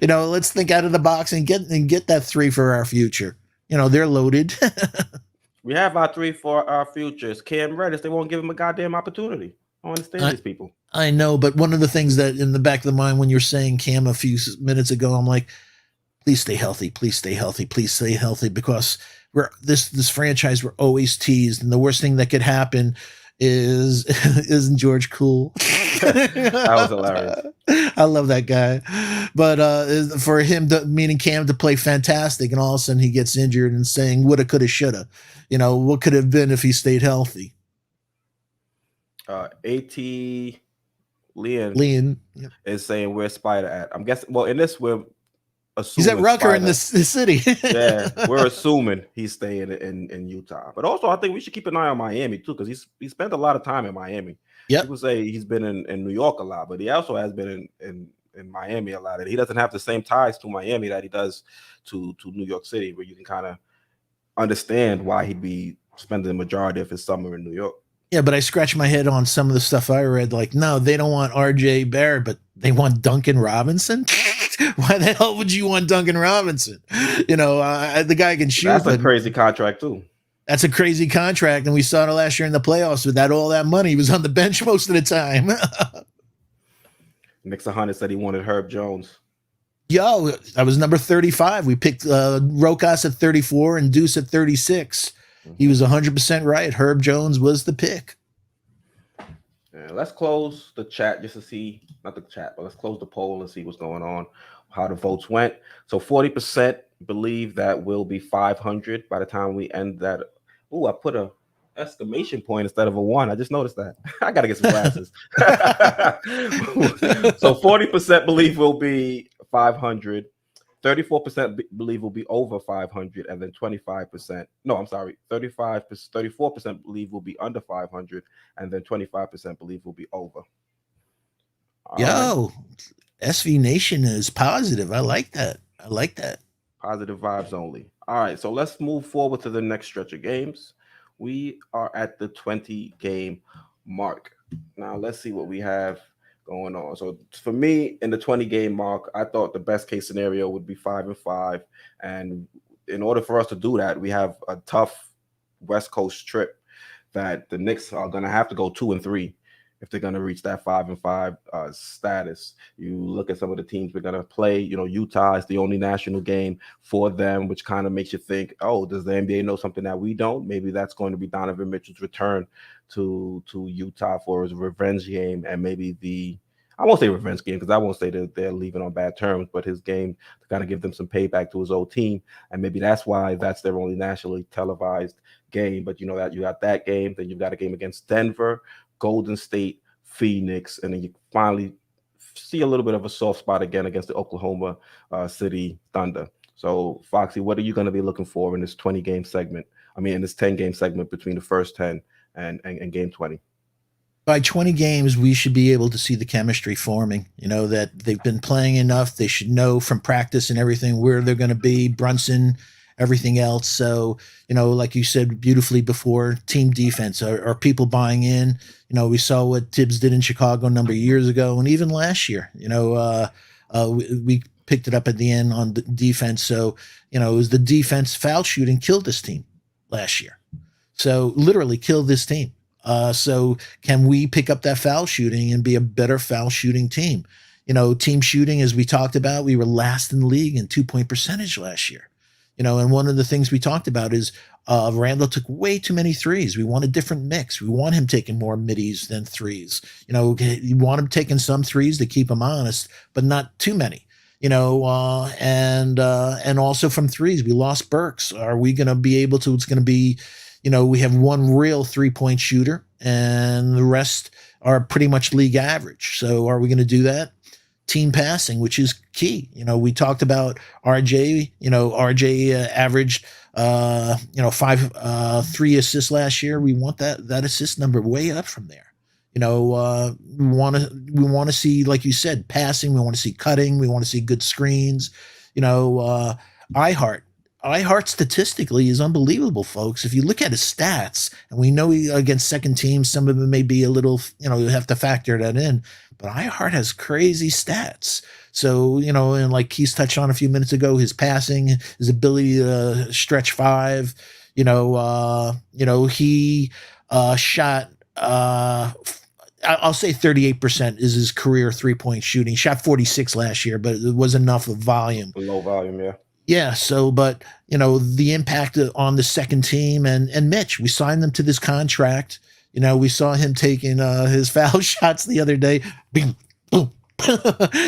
B: You know, let's think out of the box and get that 3 for our future. You know, they're loaded.
A: We have our 3 for our futures. Cam Reddish, they won't give him a goddamn opportunity. I don't understand these people.
B: I know, but one of the things that in the back of the mind when you're saying Cam a few minutes ago, I'm like, please stay healthy, please stay healthy, please stay healthy, because we're this franchise, we're always teased, and the worst thing that could happen is isn't George cool?
A: That was hilarious.
B: I love that guy, but for him, meaning Cam, to play fantastic, and all of a sudden he gets injured and saying woulda, coulda, shoulda. You know, what could have been if he stayed healthy?
A: A.T. Leon is saying where's Spider at? I'm guessing. Well, in this we're assuming
B: he's at Rucker
A: Spider,
B: in the city.
A: Yeah, we're assuming he's staying in Utah. But also, I think we should keep an eye on Miami too, because he spent a lot of time in Miami.
B: Yeah,
A: people say he's been in New York a lot, but he also has been in Miami a lot. And he doesn't have the same ties to Miami that he does to New York City, where you can kind of understand why he'd be spending the majority of his summer in New York.
B: Yeah, but I scratch my head on some of the stuff I read. Like, no, they don't want RJ Barrett, but they want Duncan Robinson. Why the hell would you want Duncan Robinson? You know, the guy can shoot.
A: That's a crazy contract too.
B: That's a crazy contract, and we saw it last year in the playoffs. Without all that money, he was on the bench most of the time.
A: Knicks 100 said he wanted Herb Jones.
B: Yo, that was number 35. We picked Rokas at 34 and Deuce at 36. He was 100% right. Herb Jones was the pick.
A: Yeah, let's close the chat just to see, not the chat, but let's close the poll and see what's going on, how the votes went. So 40% believe that we'll be 500 by the time we end that. Oh, I put a exclamation point instead of a 1. I just noticed that. I got to get some glasses. So 40% believe we'll be 500. 34% believe will be over 500, and then 25%. No, I'm sorry. 34% believe will be under 500, and then 25% believe will be over.
B: Yo, right. SV Nation is positive. I like that. I like that.
A: Positive vibes only. All right, so let's move forward to the next stretch of games. We are at the 20-game mark. Now let's see what we have going on. So for me, in the 20-game mark, I thought the best case scenario would be 5-5. And in order for us to do that, we have a tough West Coast trip that the Knicks are going to have to go 2-3 if they're going to reach that 5-5 status. You look at some of the teams we're going to play. You know, Utah is the only national game for them, which kind of makes you think, oh, does the NBA know something that we don't? Maybe that's going to be Donovan Mitchell's return to Utah for his revenge game, and maybe I won't say revenge game because I won't say that they're leaving on bad terms, but his game to kind of give them some payback to his old team, and maybe that's why that's their only nationally televised game. But you know that you got that game, then you've got a game against Denver, Golden State, Phoenix, and then you finally see a little bit of a soft spot again against the Oklahoma City Thunder. So, Foxy, what are you going to be looking for in this 20-game segment? I mean, in this 10-game segment between the first 10 and game 20?
B: By 20 games, we should be able to see the chemistry forming. You know, that they've been playing enough. They should know from practice and everything where they're going to be. Brunson everything else. So, like you said beautifully before, team defense. Are people buying in? We saw what Tibbs did in Chicago a number of years ago, and even last year. We picked it up at the end on defense. So, it was the defense foul shooting killed this team last year. So literally killed this team. So can we pick up that foul shooting and be a better foul shooting team? Team shooting, as we talked about, we were last in the league in 2-point percentage last year. And one of the things we talked about is Randall took way too many threes. We want a different mix. We want him taking more middies than threes. You want him taking some threes to keep him honest, but not too many. And also from threes, we lost Burks. Are we going to be able to? It's going to be, we have one real 3-point shooter, and the rest are pretty much league average. So are we going to do that? Team passing, which is key. We talked about RJ. RJ averaged, 3 assists last year. We want that assist number way up from there. We want to see, like you said, passing. We want to see cutting. We want to see good screens. iHeart. iHeart statistically is unbelievable, folks. If you look at his stats, and we know against second teams, some of them may be a little, you have to factor that in. But iHeart has crazy stats. So, and like Keith touched on a few minutes ago, his passing, his ability to stretch five, he shot I'll say 38% is his career 3-point shooting. He shot 46 last year, but it was enough of volume.
A: Low volume, yeah.
B: Yeah. So, but the impact on the second team and Mitch, we signed them to this contract. We saw him taking his foul shots the other day. Bing, boom,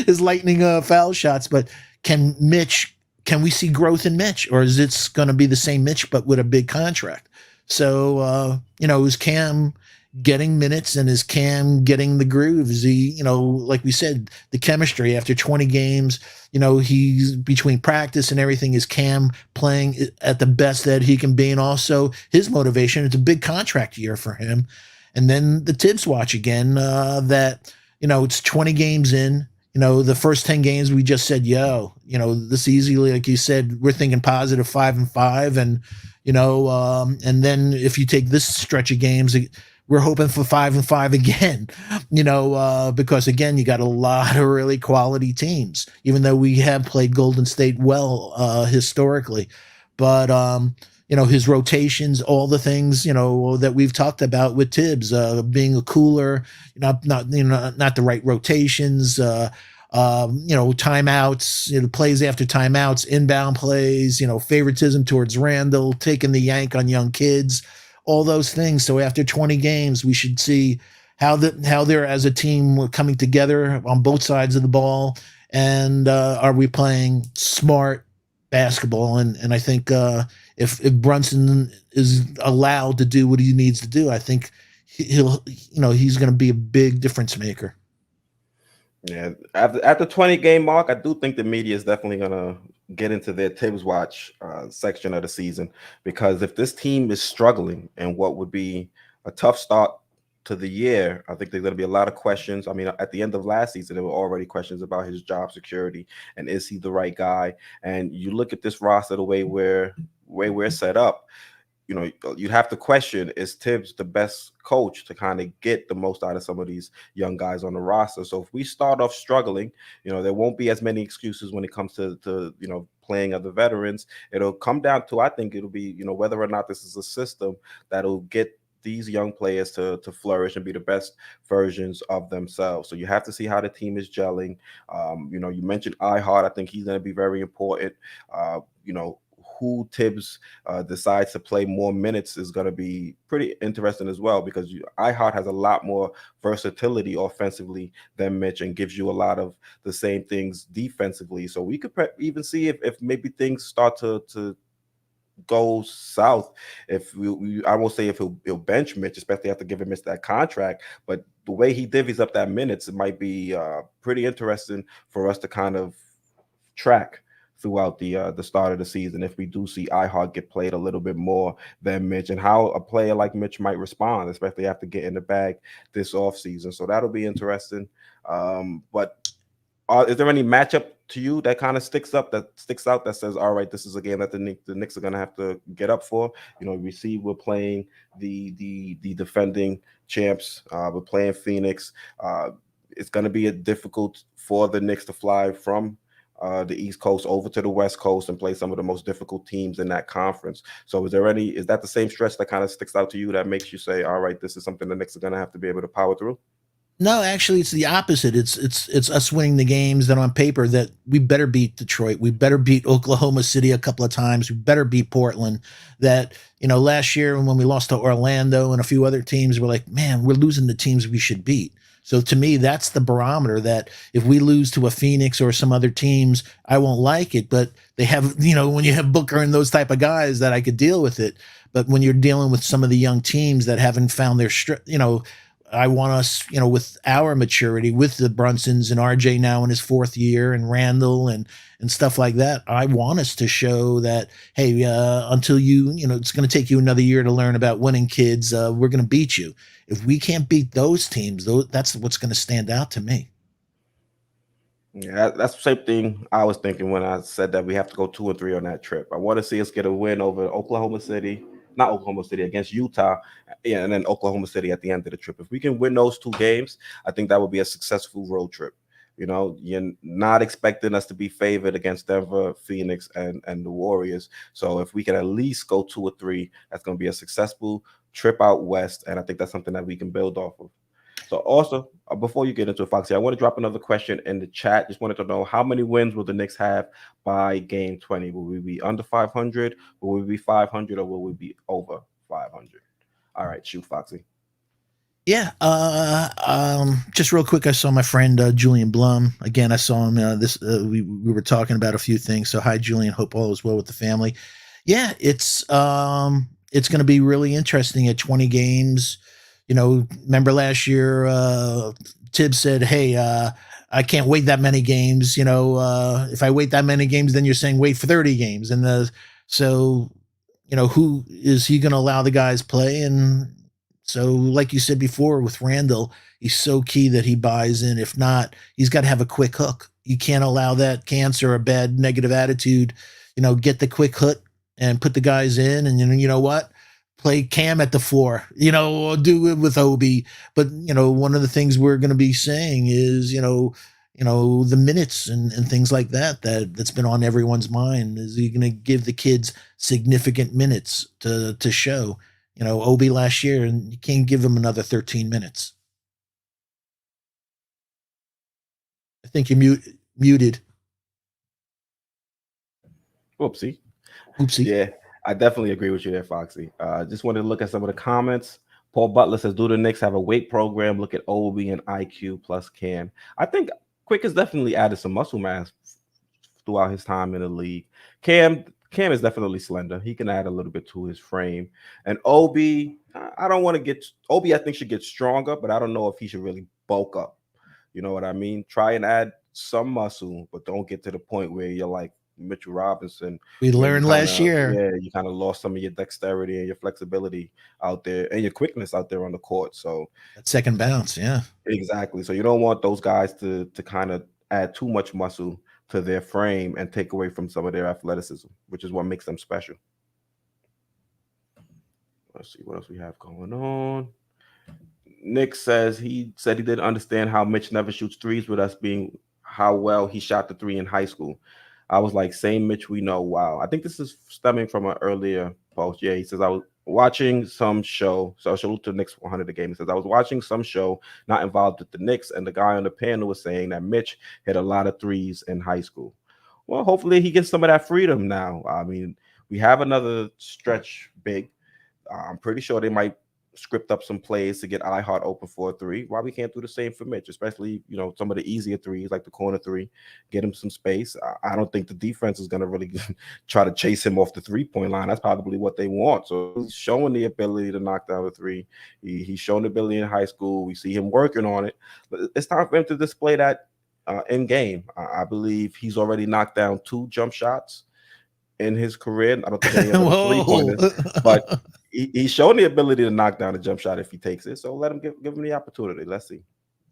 B: his lightning foul shots. But can we see growth in Mitch, or is it going to be the same Mitch but with a big contract? So, is Cam getting minutes, and is Cam getting the groove? Is he, like we said, the chemistry after 20 games, he's between practice and everything, is Cam playing at the best that he can be? And also his motivation, it's a big contract year for him. And then the Tibbs watch again, that, it's 20 games in, the first 10 games we just said, this easily, like you said, we're thinking positive 5-5. And, and then if you take this stretch of games, we're hoping for 5-5 again, because again, you got a lot of really quality teams, even though we have played Golden State well historically. But, his rotations, all the things, that we've talked about with Tibbs, being a cooler, not the right rotations, timeouts, plays after timeouts, inbound plays, favoritism towards Randall, taking the yank on young kids, all those things. So after 20 games, we should see how they're as a team coming together on both sides of the ball, and are we playing smart basketball? And I think if Brunson is allowed to do what he needs to do, I think he's going to be a big difference maker.
A: Yeah, at the 20-game mark, I do think the media is definitely gonna get into their Tibbs watch section of the season, because if this team is struggling and what would be a tough start to the year, I think there's going to be a lot of questions. I mean, at the end of last season, there were already questions about his job security and is he the right guy? And you look at this roster, the way we're set up, you'd have to question, is Tibbs the best coach to kind of get the most out of some of these young guys on the roster? So if we start off struggling, there won't be as many excuses when it comes to playing other veterans. It'll come down to, I think it'll be, whether or not this is a system that'll get these young players to flourish and be the best versions of themselves. So you have to see how the team is gelling. You mentioned iHeart. I think he's going to be very important. Who Tibbs decides to play more minutes is going to be pretty interesting as well, because iHeart has a lot more versatility offensively than Mitch and gives you a lot of the same things defensively. So we could even see if maybe things start to go south. If I won't say if he'll bench Mitch, especially after giving Mitch that contract, but the way he divvies up that minutes, it might be pretty interesting for us to kind of track throughout the start of the season, if we do see iHeart get played a little bit more than Mitch, and how a player like Mitch might respond, especially after getting the bag this offseason. So that'll be interesting. But Is there any matchup to you that kind of sticks out that says, all right, this is a game that the Knicks are gonna have to get up for? You know, we see we're playing the defending champs. We're playing Phoenix. It's gonna be a difficult for the Knicks to fly from the East Coast over to the West Coast and play some of the most difficult teams in that conference. So, is that the same stretch that kind of sticks out to you that makes you say, all right, this is something the Knicks are gonna have to be able to power through?
B: No, actually, it's the opposite. It's us winning the games that on paper that we better beat Detroit, we better beat Oklahoma City a couple of times, we better beat Portland. That last year when we lost to Orlando and a few other teams, we're like, man, we're losing the teams we should beat. So to me, that's the barometer. That if we lose to a Phoenix or some other teams, I won't like it. But they have, when you have Booker and those type of guys, that I could deal with it. But when you're dealing with some of the young teams that haven't found their, I want us, with our maturity, with the Brunsons and RJ now in his fourth year, and Randall and stuff like that. I want us to show that, hey, until it's going to take you another year to learn about winning, kids. We're going to beat you. If we can't beat those teams, that's what's going to stand out to me.
A: Yeah, that's the same thing I was thinking when I said that we have to go 2 and 3 on that trip. I want to see us get a win over Oklahoma City, not Oklahoma City, against Utah, yeah, and then Oklahoma City at the end of the trip. If we can win those 2 games, I think that would be a successful road trip. You know, you're not expecting us to be favored against Denver, Phoenix, and the Warriors. So if we can at least go 2 or 3, that's going to be a successful trip out west, and I think that's something that we can build off of. So also, before you get into it, Foxy, I want to drop another question in the chat. Just wanted to know, how many wins will the Knicks have by game 20? Will we be under 500? Will we be 500, or will we be over 500? All right, shoot, Foxy.
B: Yeah. Just real quick, I saw my friend Julian Blum again. I saw him. We were talking about a few things. So hi, Julian. Hope all is well with the family. Yeah, it's going to be really interesting at 20 games. Remember last year, Tibbs said, "Hey, I can't wait that many games. If I wait that many games, then you're saying wait for 30 games." And so, who is he going to allow the guys play? And so, like you said before, with Randall, he's so key that he buys in. If not, he's got to have a quick hook. You can't allow that cancer or bad negative attitude. Get the quick hook and put the guys in. And you know what? Play Cam at the 4, or do it with Obi. But one of the things we're going to be saying is, the minutes and things like that's been on everyone's mind. Is he going to give the kids significant minutes to show? Obi last year, and you can't give him another 13 minutes. I think you're muted.
A: Whoopsie.
B: Oopsie.
A: Yeah, I definitely agree with you there, Foxy. Just wanted to look at some of the comments. Paul Butler says, "Do the Knicks have a weight program? Look at Obi and IQ plus Cam." I think Quick has definitely added some muscle mass throughout his time in the league. Cam is definitely slender. He can add a little bit to his frame. And Obi, I don't want to get Obi. I think should get stronger, but I don't know if he should really bulk up. You know what I mean? Try and add some muscle, but don't get to the point where you're like Mitchell Robinson.
B: We learned last year.
A: Yeah, you kind of lost some of your dexterity and your flexibility out there and your quickness out there on the court. So
B: that second bounce, yeah.
A: Exactly. So you don't want those guys to kind of add too much muscle to their frame and take away from some of their athleticism, which is what makes them special. Let's see what else we have going on. Nick says he didn't understand how Mitch never shoots threes with us being how well he shot the 3 in high school. I was like, same Mitch we know. Wow. I think this is stemming from an earlier post. Yeah, he says, I was watching some show. So I'll salute to Knicks 100 game. He says, I was watching some show not involved with the Knicks, and the guy on the panel was saying that Mitch hit a lot of threes in high school. Well, hopefully he gets some of that freedom now. I mean, we have another stretch big. I'm pretty sure they might script up some plays to get iHeart open for a 3. Why we can't do the same for Mitch, especially some of the easier threes like the corner 3, get him some space. I don't think the defense is going to really try to chase him off the 3-point line. That's probably what they want. So he's showing the ability to knock down the 3. He's shown the ability in high school. We see him working on it. But it's time for him to display that in game. I believe he's already knocked down 2 jump shots in his career. I don't think any of them 3-pointers, but he's shown the ability to knock down a jump shot if he takes it. So let him give him the opportunity. Let's see.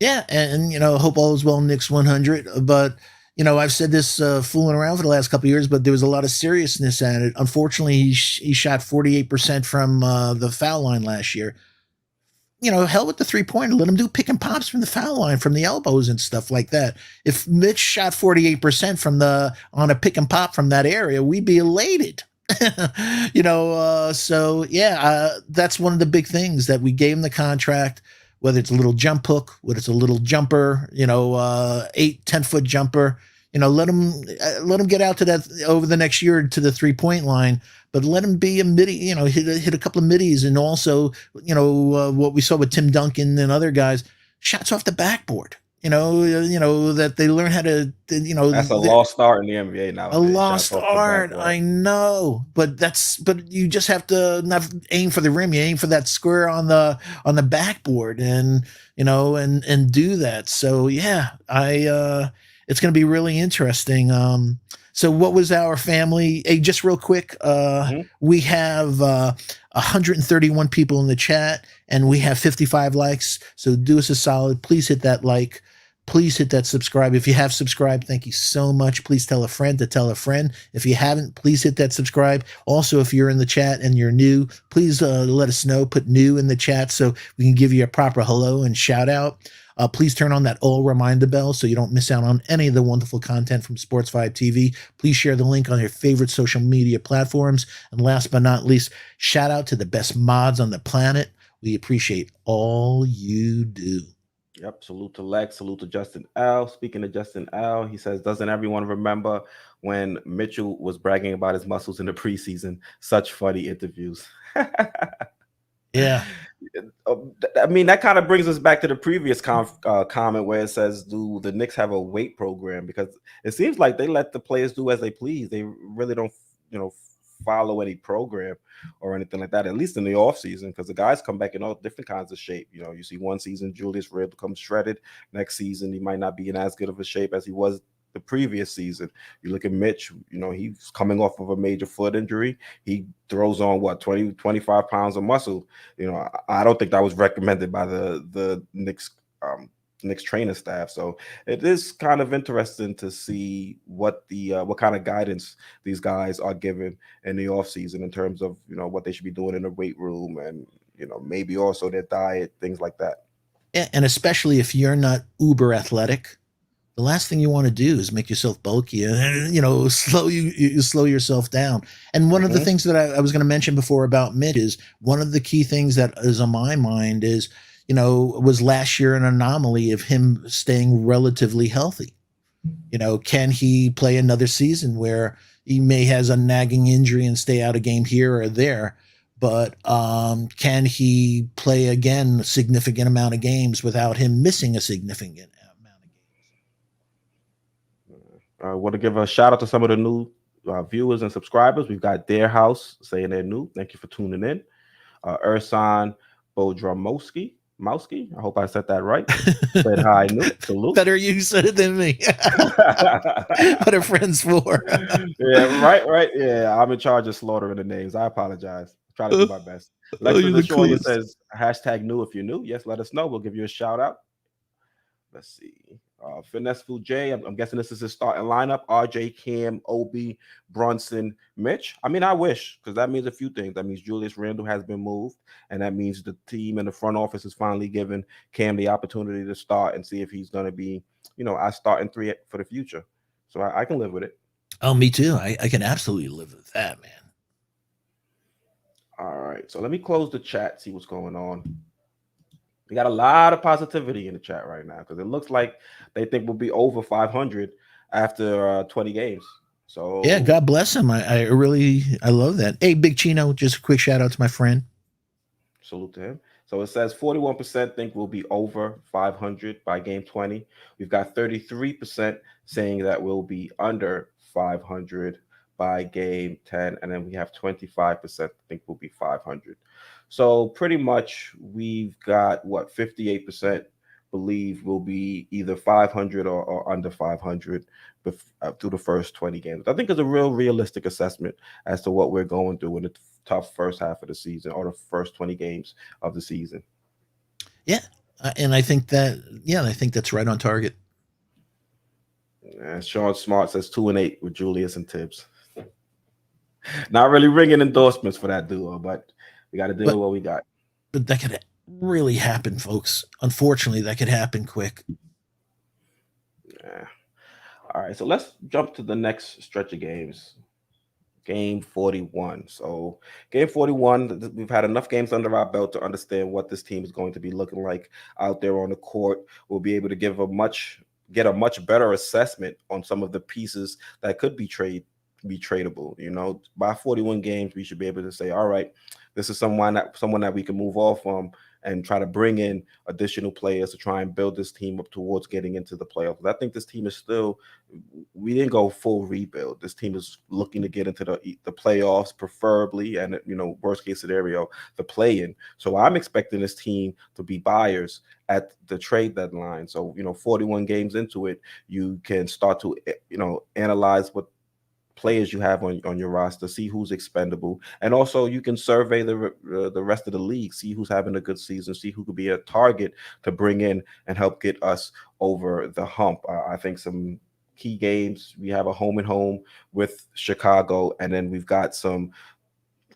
B: Yeah, and hope all is well in Knicks 100. But I've said this fooling around for the last couple of years, but there was a lot of seriousness at it. Unfortunately, he shot 48% from the foul line last year. Hell with the 3-pointer. Let him do pick and pops from the foul line, from the elbows and stuff like that. If Mitch shot 48% on a pick and pop from that area, we'd be elated. So yeah, that's one of the big things that we gave him the contract. Whether it's a little jump hook, whether it's a little jumper, 8-10 foot jumper, let him get out to that over the next year to the 3-point line, but let him be a midi, hit a couple of middies, and also, what we saw with Tim Duncan and other guys, shots off the backboard. That they learn how to,
A: That's a lost art in the NBA
B: a
A: nowadays. Shots
B: lost
A: off the
B: art,
A: backboard.
B: I know, but you just have to not aim for the rim. You aim for that square on the backboard, and do that. So yeah, it's going to be really interesting. So what was our family? Hey, just real quick,
A: Mhm.
B: we have 131 people in the chat, and we have 55 likes. So do us a solid, please hit that like. Please hit that subscribe. If you have subscribed, thank you so much. Please tell a friend to tell a friend. If you haven't, please hit that subscribe. Also, if you're in the chat and you're new, please let us know. Put new in the chat so we can give you a proper hello and shout out. Please turn on that all reminder bell so you don't miss out on any of the wonderful content from Sports 5 TV. Please share the link on your favorite social media platforms. And last but not least, shout out to the best mods on the planet. We appreciate all you do.
A: Yep. Salute to Lex. Salute to Justin L. Speaking of Justin L, he says, doesn't everyone remember when Mitchell was bragging about his muscles in the preseason? Such funny interviews.
B: Yeah.
A: I mean, that kind of brings us back to the previous comment where it says, do the Knicks have a weight program? Because it seems like they let the players do as they please. They really don't, follow any program or anything like that, at least in the off season, because the guys come back in all different kinds of shape. You see one season Julius Randle comes shredded. Next season he might not be in as good of a shape as he was the previous season. You look at Mitch, he's coming off of a major foot injury. He throws on what 25 pounds of muscle. I don't think that was recommended by the Knicks training staff. So it is kind of interesting to see what kind of guidance these guys are given in the off season in terms of what they should be doing in the weight room, and maybe also their diet, things like that.
B: Yeah, and especially if you're not uber athletic, the last thing you want to do is make yourself bulky and slow yourself down. And one of the
A: Mm-hmm.
B: things that I was going to mention before about Mitch is one of the key things that is on my mind is was last year an anomaly of him staying relatively healthy. Can he play another season where he may has a nagging injury and stay out a game here or there? But can he play again a significant amount of games without him missing a significant amount of games?
A: I want to give a shout out to some of the new viewers and subscribers. We've got Dare House saying they're new. Thank you for tuning in. Ursan Bodramowski. Mowski, I hope I said that right. Said hi, new. Salute.
B: Better you said it than me. What are friends for?
A: Yeah, right. Yeah, I'm in charge of slaughtering the names. I apologize. Try to do my best.
B: Oh,
A: Lexus
B: you're the
A: Destroyer
B: coolest.
A: says hashtag new if you're new. Yes, let us know. We'll give you a shout out. Let's see. Finesse Food J. I'm guessing this is his starting lineup. RJ, Cam, Obi, Brunson, Mitch. I mean, I wish, because that means a few things. That means Julius Randle has been moved, and that means the team in the front office is finally giving Cam the opportunity to start and see if he's going to be, our starting three for the future. So I can live with it.
B: Oh, me too. I can absolutely live with that, man.
A: All right. So let me close the chat, see what's going on. We got a lot of positivity in the chat right now because it looks like they think we'll be over 500 after 20 games. So
B: yeah, God bless him. I love that. Hey, Big Chino, just a quick shout out to my friend.
A: Salute to him. So it says 41% think we'll be over 500 by game 20. We've got 33% saying that we'll be under 500 by game 10. And then we have 25% think we'll be 500. So pretty much we've got 58% believe we'll be either 500 or under 500 through the first 20 games. I think it's a real realistic assessment as to what we're going through in the tough first half of the season or the first 20 games of the season.
B: Yeah. And I think that, yeah, I think that's right on target.
A: Sean Smart says 2-8 with Julius and Tibbs. Not really ringing endorsements for that duo, but we got to deal
B: But
A: with what we got.
B: but that could really happen, folks. Unfortunately, that could happen quick.
A: Yeah. All right, so let's jump to the next stretch of games. Game 41. So, game 41, we've had enough games under our belt to understand what this team is going to be looking like out there on the court. We'll be able to get a much better assessment on some of the pieces that could be tradable. By 41 games, we should be able to say, all right, this is someone that we can move off from and try to bring in additional players to try and build this team up towards getting into the playoffs. I think this team is still, we didn't go full rebuild. This team is looking to get into the playoffs, preferably, and worst case scenario, the play-in. So I'm expecting this team to be buyers at the trade deadline. So 41 games into it, you can start to analyze what players you have on your roster, see who's expendable, and also you can survey the rest of the league, see who's having a good season, see who could be a target to bring in and help get us over the hump. I think some key games, we have a home and home with Chicago, and then we've got some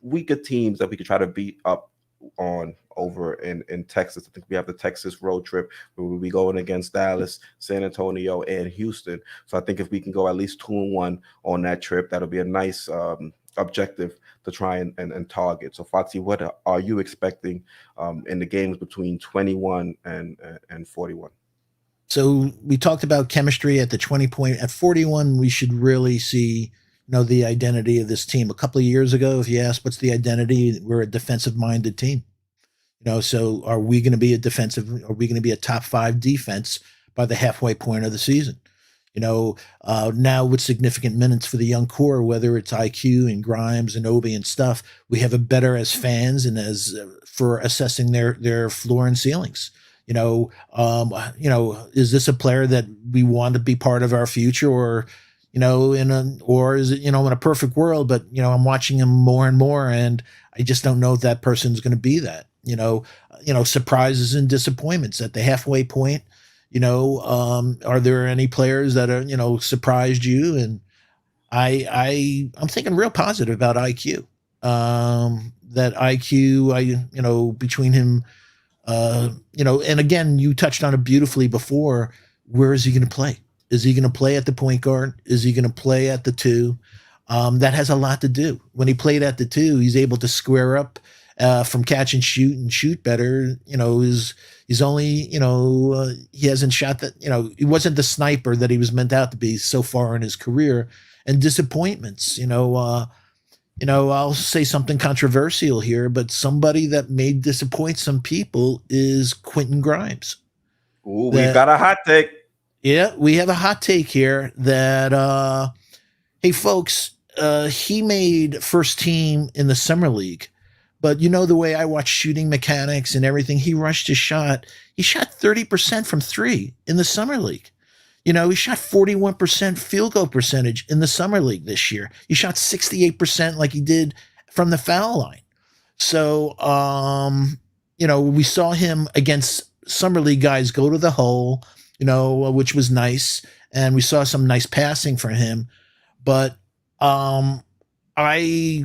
A: weaker teams that we could try to beat up on over in Texas. I think we have the Texas road trip where we'll be going against Dallas, San Antonio, and Houston. So I think if we can go at least 2-1 on that trip, that'll be a nice objective to try and target. So Foxy, what are you expecting in the games between 21 and 41?
B: So we talked about chemistry at the 20 point. At 41, we should really see the identity of this team. A couple of years ago, if you asked what's the identity, we're a defensive minded team. So are we going to be are we going to be a top 5 defense by the halfway point of the season? Now with significant minutes for the young core, whether it's IQ and Grimes and Obi and stuff, we have a better as fans and as for assessing their floor and ceilings. Is this a player that we want to be part of our future, or or is it, in a perfect world, but I'm watching him more and more, and I just don't know if that person's going to be that. Surprises and disappointments at the halfway point. Are there any players that are surprised you? And I'm thinking real positive about IQ. That IQ, between him, and again, you touched on it beautifully before. Where is he going to play? Is he going to play at the point guard? Is he going to play at the 2? That has a lot to do. When he played at the 2, he's able to square up from catch and shoot better. He's only, he hasn't shot that, he wasn't the sniper that he was meant out to be so far in his career. And disappointments, I'll say something controversial here, but somebody that may disappoint some people is Quentin Grimes.
A: Ooh, we've got a hot take.
B: Yeah, we have a hot take here that, hey, folks, he made first team in the summer league. But the way I watch shooting mechanics and everything, he rushed his shot. He shot 30% from 3 in the summer league. He shot 41% field goal percentage in the summer league this year. He shot 68% like he did from the foul line. So, we saw him against summer league guys go to the hole, which was nice. And we saw some nice passing from him. But I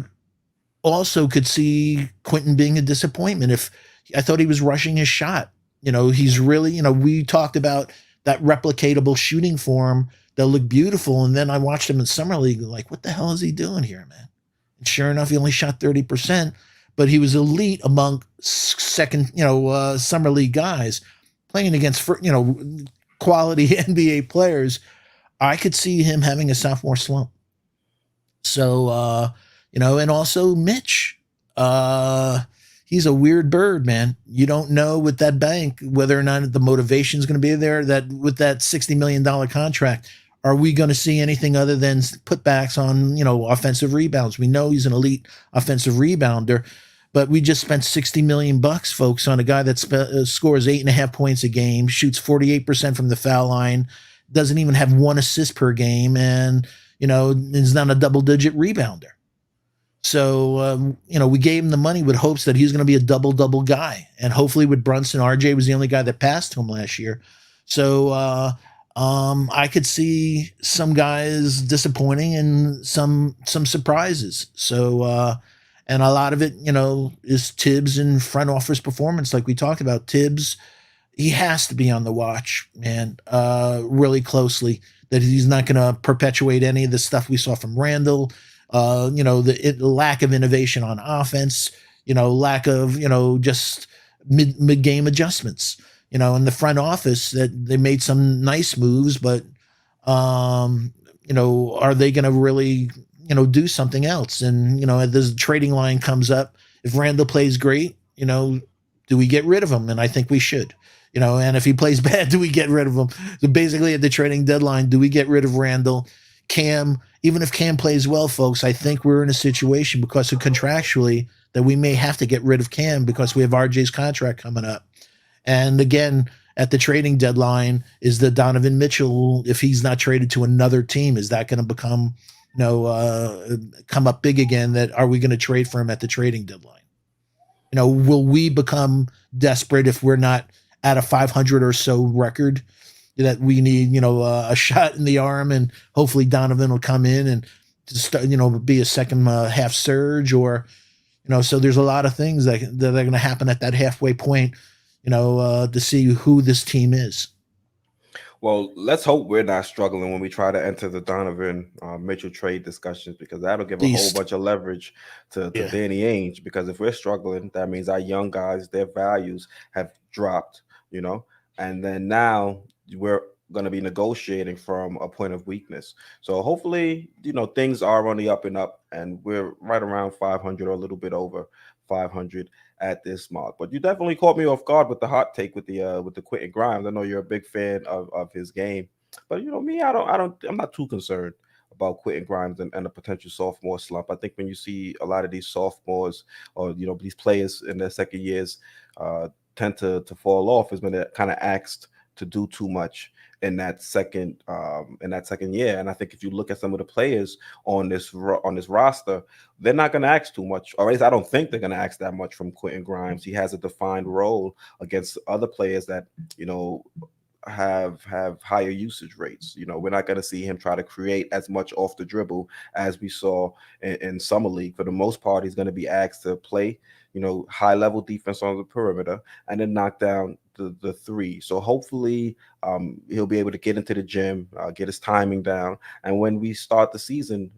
B: also could see Quentin being a disappointment. If I thought he was rushing his shot, he's really, we talked about that replicatable shooting form that looked beautiful. And then I watched him in summer league, like, what the hell is he doing here, man? And sure enough, he only shot 30%, but he was elite among second, summer league guys playing against, quality NBA players. I could see him having a sophomore slump. So, and also Mitch, he's a weird bird, man. You don't know with that bank whether or not the motivation is going to be there. That with that $60 million contract, are we going to see anything other than putbacks on offensive rebounds? We know he's an elite offensive rebounder, but we just spent $60 million, folks, on a guy that scores 8.5 points a game, shoots 48% from the foul line, doesn't even have 1 assist per game, and is not a double-digit rebounder. So we gave him the money with hopes that he was going to be a double guy, and hopefully with Brunson, RJ was the only guy that passed to him last year. So I could see some guys disappointing and some surprises. So and a lot of it, is Tibbs and front office performance, like we talked about. Tibbs, he has to be on the watch, man, really closely. That he's not going to perpetuate any of the stuff we saw from Randall. The lack of innovation on offense. Lack of just mid game adjustments. In the front office, that they made some nice moves, but are they going to really do something else? And as the trading line comes up, if Randall plays great, do we get rid of him? And I think we should. And if he plays bad, do we get rid of him? So basically, at the trading deadline, do we get rid of Randall? Cam, even if Cam plays well, folks, I think we're in a situation because of contractually that we may have to get rid of Cam because we have RJ's contract coming up. And again, at the trading deadline, is the Donovan Mitchell, if he's not traded to another team, is that going to become, come up big again? That are we going to trade for him at the trading deadline? Will we become desperate if we're not at a 500 or so record, that we need, a shot in the arm, and hopefully Donovan will come in and start, be a second half surge, or, so there's a lot of things that are going to happen at that halfway point, to see who this team is.
A: Well, let's hope we're not struggling when we try to enter the Donovan Mitchell trade discussions, because that'll give a whole bunch of leverage to Danny Ainge. Because if we're struggling, that means our young guys, their values have dropped, and then now we're going to be negotiating from a point of weakness. So hopefully, things are on the up and up, and we're right around 500 or a little bit over 500 at this mark. But you definitely caught me off guard with the hot take with the Quentin Grimes. I know you're a big fan of his game, but me, I'm not too concerned about Quentin Grimes and a potential sophomore slump. I think when you see a lot of these sophomores, or these players in their second years tend to fall off, is when they're kind of asked to do too much in that second year. And I think if you look at some of the players on this roster, they're not going to ask too much, or at least I don't think they're going to ask that much from Quentin Grimes. He has a defined role against other players that have higher usage rates. We're not going to see him try to create as much off the dribble as we saw in summer league. For the most part, he's going to be asked to play high level defense on the perimeter and then knock down the three. So hopefully he'll be able to get into the gym, get his timing down, and when we start the season,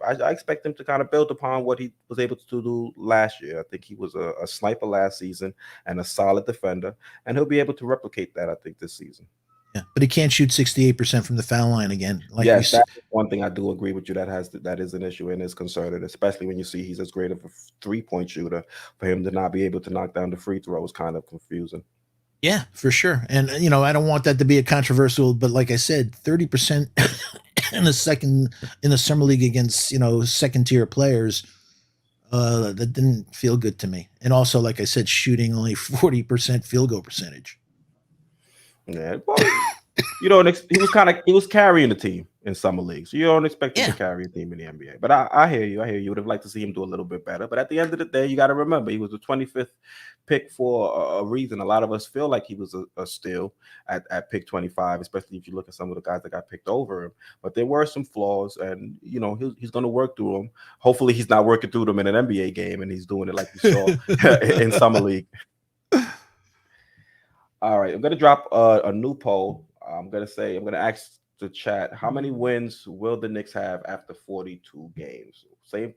A: I expect him to kind of build upon what he was able to do last year. I think he was a sniper last season and a solid defender, and he'll be able to replicate that, I think, this season.
B: Yeah, but he can't shoot 68% from the foul line again.
A: Like yes, that's one thing I do agree with you. That is an issue and is concerning, especially when you see he's as great of a 3-point shooter. For him to not be able to knock down the free throw is kind of confusing.
B: Yeah, for sure. And I don't want that to be a controversial, but like I said, 30% in the summer league against second tier players, that didn't feel good to me. And also, like I said, shooting only 40% field goal percentage.
A: Yeah, well, he was carrying the team in summer league, so you don't expect him to carry a team in the NBA. But I hear you. You would have liked to see him do a little bit better. But at the end of the day, you got to remember he was the 25th pick for a reason. A lot of us feel like he was a steal at pick 25, especially if you look at some of the guys that got picked over him. But there were some flaws, and he's going to work through them. Hopefully, he's not working through them in an NBA game, and he's doing it like you saw in summer league. All right, I'm going to drop a new poll. I'm going to ask the chat, how many wins will the Knicks have after 42 games? Same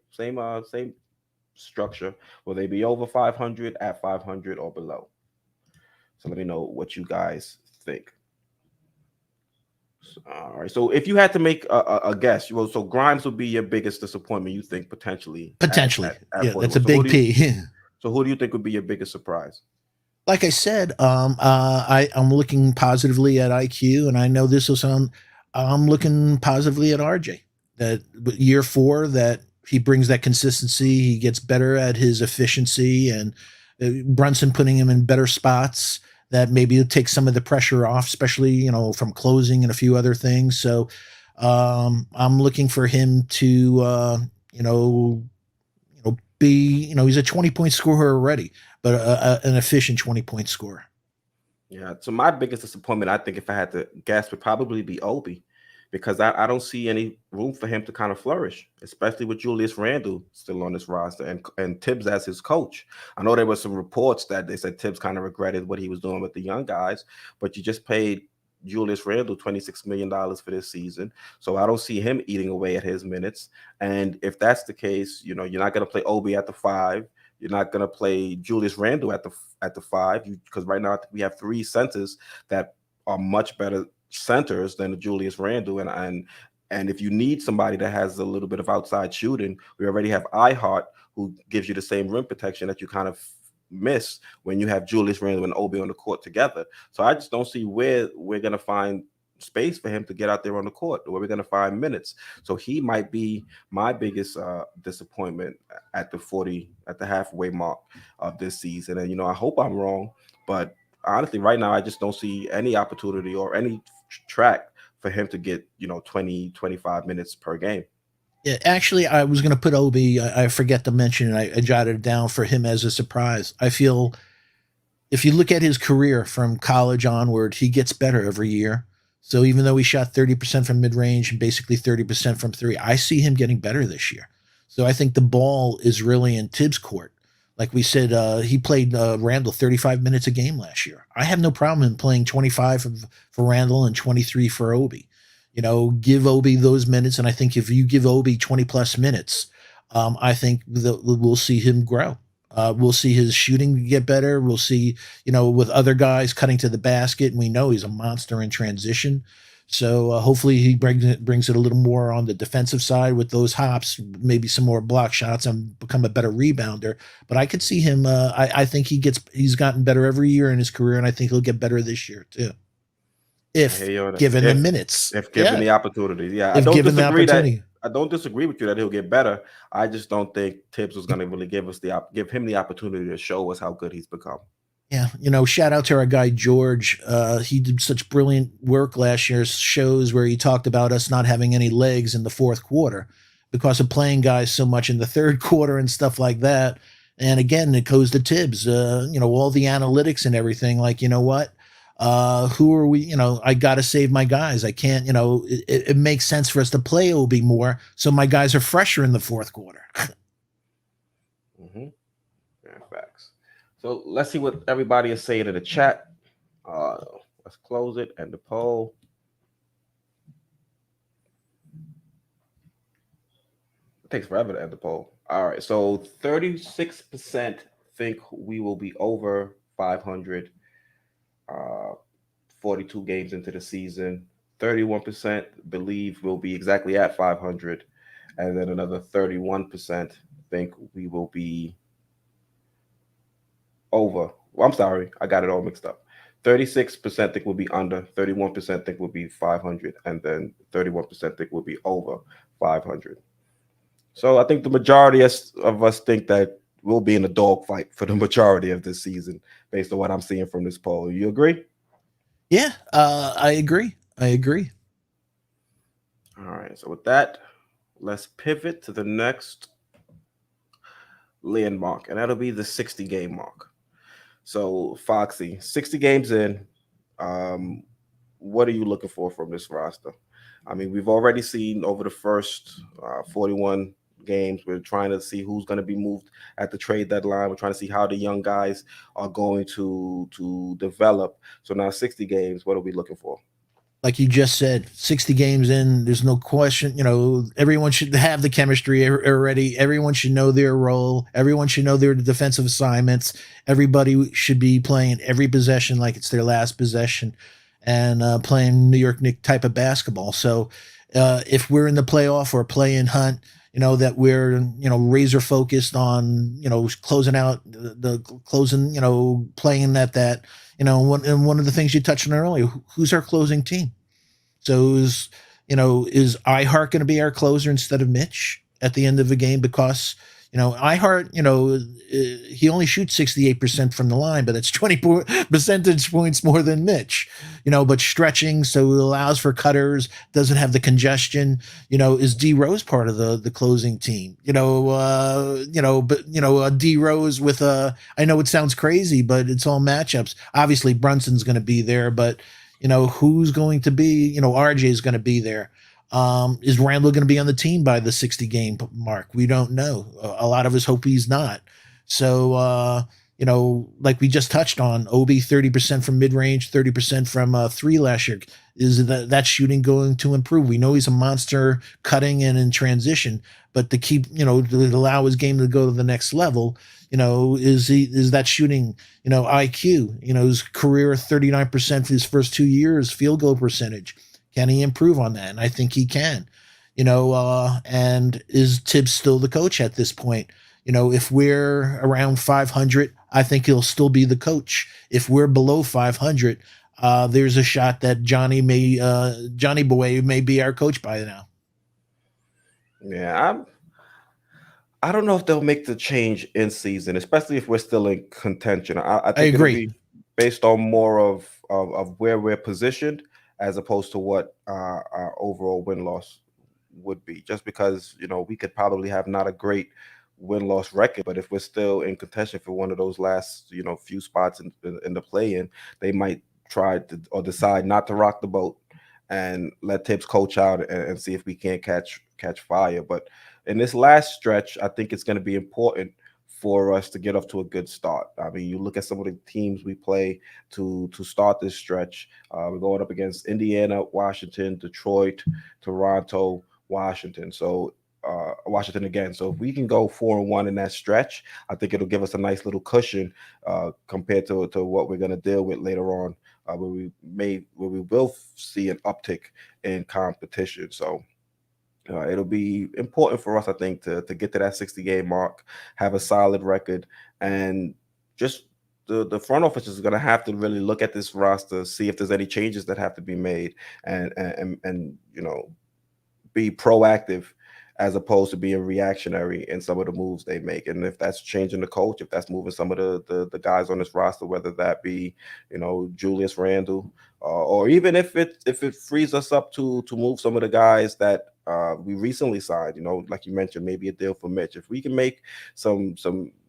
A: structure. Will they be over 500, at 500, or below? So let me know what you guys think. All right. So if you had to make a guess, so Grimes would be your biggest disappointment, you think, potentially.
B: Potentially. Yeah, that's a big P.
A: So who do you think would be your biggest surprise?
B: Like I said, I'm looking positively at IQ, and I know this will sound. I'm looking positively at RJ. That year 4, that he brings that consistency, he gets better at his efficiency, and Brunson putting him in better spots. That maybe it'll take some of the pressure off, especially from closing and a few other things. So be, he's a 20-point scorer already, but an efficient 20-point scorer.
A: Yeah. So my biggest disappointment, I think, if I had to guess, would probably be Obi, because I don't see any room for him to kind of flourish, especially with Julius Randle still on this roster and Tibbs as his coach. I know there were some reports that they said Tibbs kind of regretted what he was doing with the young guys, but you just paid Julius Randle $26 million for this season. So I don't see him eating away at his minutes. And if that's the case, you're not going to play Obi at the five. You're not going to play Julius Randle at the five, because right now I think we have three centers that are much better centers than the Julius Randle, and if you need somebody that has a little bit of outside shooting, we already have iHeart, who gives you the same rim protection that you kind of miss when you have Julius Randle and Obi on the court together. So I just don't see where we're going to find space for him to get out there on the court, where we're going to find minutes. So he might be my biggest disappointment at the halfway mark of this season. And I hope I'm wrong, but honestly, right now I just don't see any opportunity or any track for him to get 20 25 minutes per game.
B: Yeah, actually, I was going to put Obi. I forget to mention it. I jotted it down for him as a surprise. I feel if you look at his career from college onward, he gets better every year. So even though he shot 30% from mid range and basically 30% from three, I see him getting better this year. So I think the ball is really in Tibbs' court. Like we said, he played Randle 35 minutes a game last year. I have no problem in playing 25 for Randle and 23 for Obi. Give Obi those minutes. And I think if you give Obi 20 plus minutes, I think we'll see him grow. We'll see his shooting get better. We'll see, with other guys cutting to the basket, and we know he's a monster in transition. So hopefully he brings it a little more on the defensive side with those hops, maybe some more block shots, and become a better rebounder. But I could see him. I think he's gotten better every year in his career, and I think he'll get better this year too, if given the minutes,
A: if given the opportunities. Yeah,
B: if given the opportunity.
A: I don't disagree with you that he'll get better. I just don't think Tibbs was going to really give him the opportunity to show us how good he's become.
B: Yeah, shout out to our guy George. He did such brilliant work last year's shows where he talked about us not having any legs in the fourth quarter because of playing guys so much in the third quarter and stuff like that. And again, it goes to Tibbs. All the analytics and everything. Like, what? Who are we? I got to save my guys. I can't. It makes sense for us to play Obi more, so my guys are fresher in the fourth quarter.
A: Mm-hmm. Yeah, facts. So let's see what everybody is saying in the chat. Let's close it and the poll. It takes forever to end the poll. All right, so 36% think we will be over 500. 42 games into the season. 31% believe we'll be exactly at 500, and then another 31% think we will be over. Well, I'm sorry, I got it all mixed up. 36% think we'll be under, 31% think we'll be 500, and then 31% think we'll be over 500. So I think the majority of us think that we'll be in a dogfight for the majority of this season, based on what I'm seeing from this poll. You agree?
B: Yeah, I agree.
A: All right. So with that, let's pivot to the next landmark, and that'll be the 60 game mark. So Foxy, 60 games in, what are you looking for from this roster? I mean, we've already seen over the first 41 games, we're trying to see who's going to be moved at the trade deadline. We're trying to see how the young guys are going to develop. So now 60 games, what are we looking for?
B: Like you just said, 60 games in, there's no question, everyone should have the chemistry already. Everyone should know their role. Everyone should know their defensive assignments. Everybody should be playing every possession like it's their last possession and playing New York Knicks type of basketball. So if we're in the playoff or playing hunt, that we're, razor focused on, closing out the closing, playing that, and one of the things you touched on earlier, who's our closing team? So is iHeart going to be our closer instead of Mitch at the end of the game? Because, iHeart, he only shoots 68% from the line, but it's 20 percentage points more than Mitch. But stretching, so it allows for cutters, doesn't have the congestion. Is D Rose part of the closing team? D Rose with I know it sounds crazy, but it's all matchups. Obviously, Brunson's going to be there, but who's going to be? RJ is going to be there. Is Randall going to be on the team by the 60 game mark? We don't know. A lot of us hope he's not. So, like we just touched on, Obi 30% from mid range, 30% from three last year. Is that shooting going to improve? We know he's a monster cutting and in transition, but to keep, to allow his game to go to the next level, is that shooting, IQ, his career 39% for his first 2 years, field goal percentage. Can he improve on that? And I think he can. And is Tibbs still the coach at this point? If we're around 500, I think he'll still be the coach. If we're below 500, there's a shot that Johnny Boy may be our coach by now.
A: Yeah, I don't know if they'll make the change in season, especially if we're still in contention. I think it'll
B: agree.
A: be based on more of where we're positioned as opposed to what our overall win loss would be. Just because we could probably have not a great win loss record, but if we're still in contention for one of those last few spots in the play in, they might try to or decide not to rock the boat and let Tibbs coach out and see if we can't catch fire. But in this last stretch, I think it's going to be important for us to get off to a good start. I mean, you look at some of the teams we play to start this stretch. We're going up against Indiana, Washington, Detroit, Toronto, Washington. So Washington again. So if we can go 4-1 in that stretch, I think it'll give us a nice little cushion compared to what we're going to deal with later on, where we will see an uptick in competition. So it'll be important for us, I think, to get to that 60 game mark, have a solid record, and just the front office is going to have to really look at this roster, see if there's any changes that have to be made, and be proactive as opposed to being reactionary in some of the moves they make. And if that's changing the coach, if that's moving some of the guys on this roster, whether that be Julius Randle, or even if it frees us up to move some of the guys that we recently signed, like you mentioned, maybe a deal for Mitch. If we can make some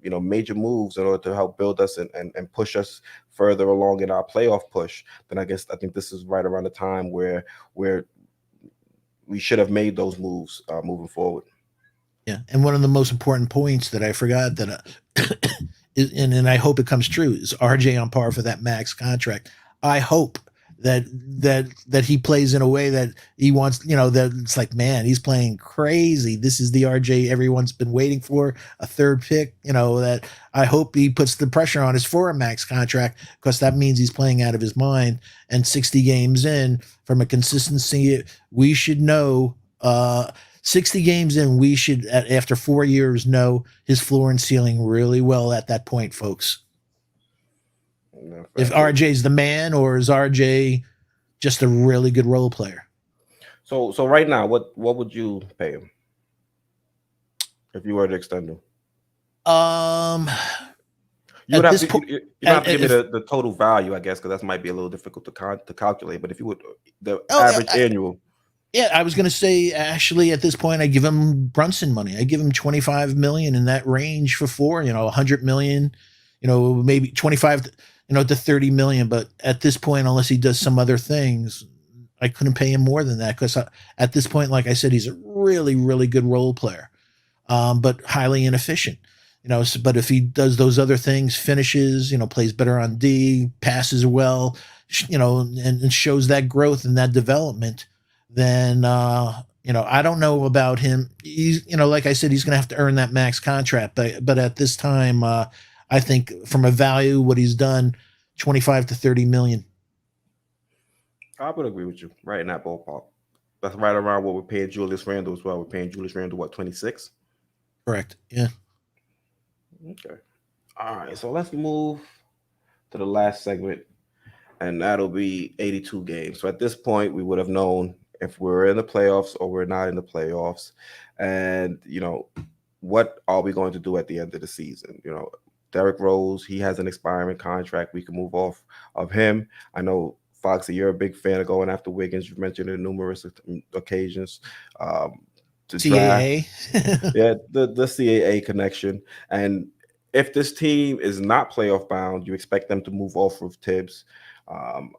A: major moves in order to help build us and push us further along in our playoff push, then I think this is right around the time where we should have made those moves moving forward.
B: Yeah, and one of the most important points that I forgot that, and I hope it comes true, is RJ on par for that max contract. I hope that he plays in a way that he wants. That it's like, man, he's playing crazy. This is the RJ everyone's been waiting for, a third pick. That I hope he puts the pressure on us for a max contract, because that means he's playing out of his mind. And 60 games in, from a consistency, we should know. 60 games in, we should, after 4 years, know his floor and ceiling really well at that point, folks. If RJ's the man, or is RJ just a really good role player?
A: So right now, what would you pay him if you were to extend him? You would have to, you have to give me the total value, I guess, because that might be a little difficult to calculate. But if you would, the average annual.
B: Yeah, I was going to say, actually, at this point, I give him Brunson money. I give him 25 million in that range for 4, 100 million, maybe 25, to 30 million. But at this point, unless he does some other things, I couldn't pay him more than that, because at this point, like I said, he's a really, really good role player, but highly inefficient. But if he does those other things, finishes, plays better on D, passes well, and shows that growth and that development, then I don't know about him. He's, like I said, he's going to have to earn that max contract. But at this time, I think from a value, what he's done, 25 to 30 million.
A: I would agree with you, right in that ballpark. That's right around what we're paying Julius Randle as well. We're paying Julius Randle, what, 26?
B: Correct. Yeah.
A: Okay. All right. So let's move to the last segment, and that'll be 82 games. So at this point, we would have known if we're in the playoffs or we're not in the playoffs. And, what are we going to do at the end of the season? You know, Derrick Rose, he has an expiring contract. We can move off of him. I know, Foxy, you're a big fan of going after Wiggins. You've mentioned it numerous occasions. Um, to draft,
B: CAA.
A: yeah, the CAA connection. And if this team is not playoff bound, you expect them to move off of Tibbs. Um,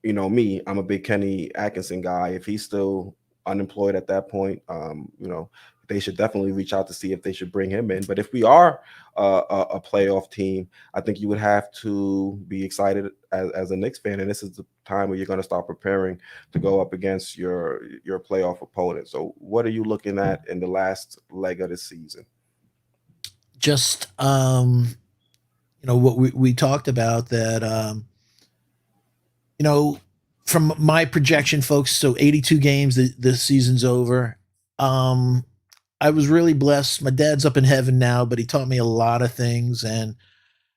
A: you know me, I'm a big Kenny Atkinson guy. If he's still unemployed at that point, you know, they should definitely reach out to see if they should bring him in. But if we are a playoff team, I think you would have to be excited as a Knicks fan, and this is the time where you're going to start preparing to go up against your playoff opponent. So, what are you looking at in the last leg of the season?
B: Just what we talked about that you know, from my projection, folks. So 82 games. The season's over. Um, I was really blessed. My dad's up in heaven now, but he taught me a lot of things. And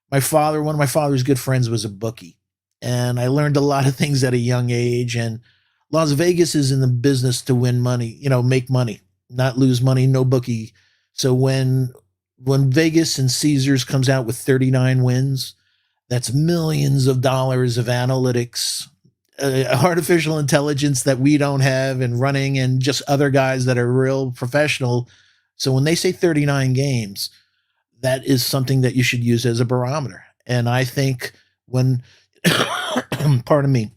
B: one of my father's good friends, was a bookie, and I learned a lot of things at a young age. And Las Vegas is in the business to win money. Make money, not lose money. No bookie. So when Vegas and Caesars comes out with 39 wins, that's millions of dollars of analytics, artificial intelligence that we don't have, and running, and just other guys that are real professional. So when they say 39 games, that is something that you should use as a barometer. And I think when, pardon me,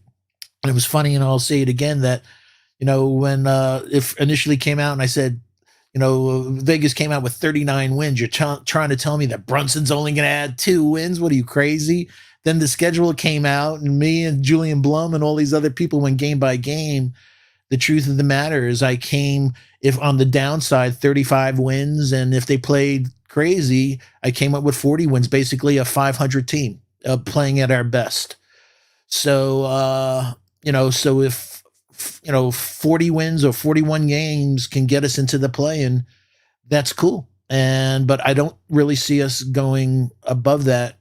B: it was funny, and I'll say it again, that, when if initially came out and I said, Vegas came out with 39 wins. You're trying to tell me that Brunson's only going to add 2 wins? What are you, crazy? Then the schedule came out, and me and Julian Blum and all these other people went game by game. The truth of the matter is, I came, if on the downside, 35 wins, and if they played crazy, I came up with 40 wins, basically a 500 team, playing at our best. So, so if 40 wins or 41 games can get us into the play, and that's cool. But I don't really see us going above that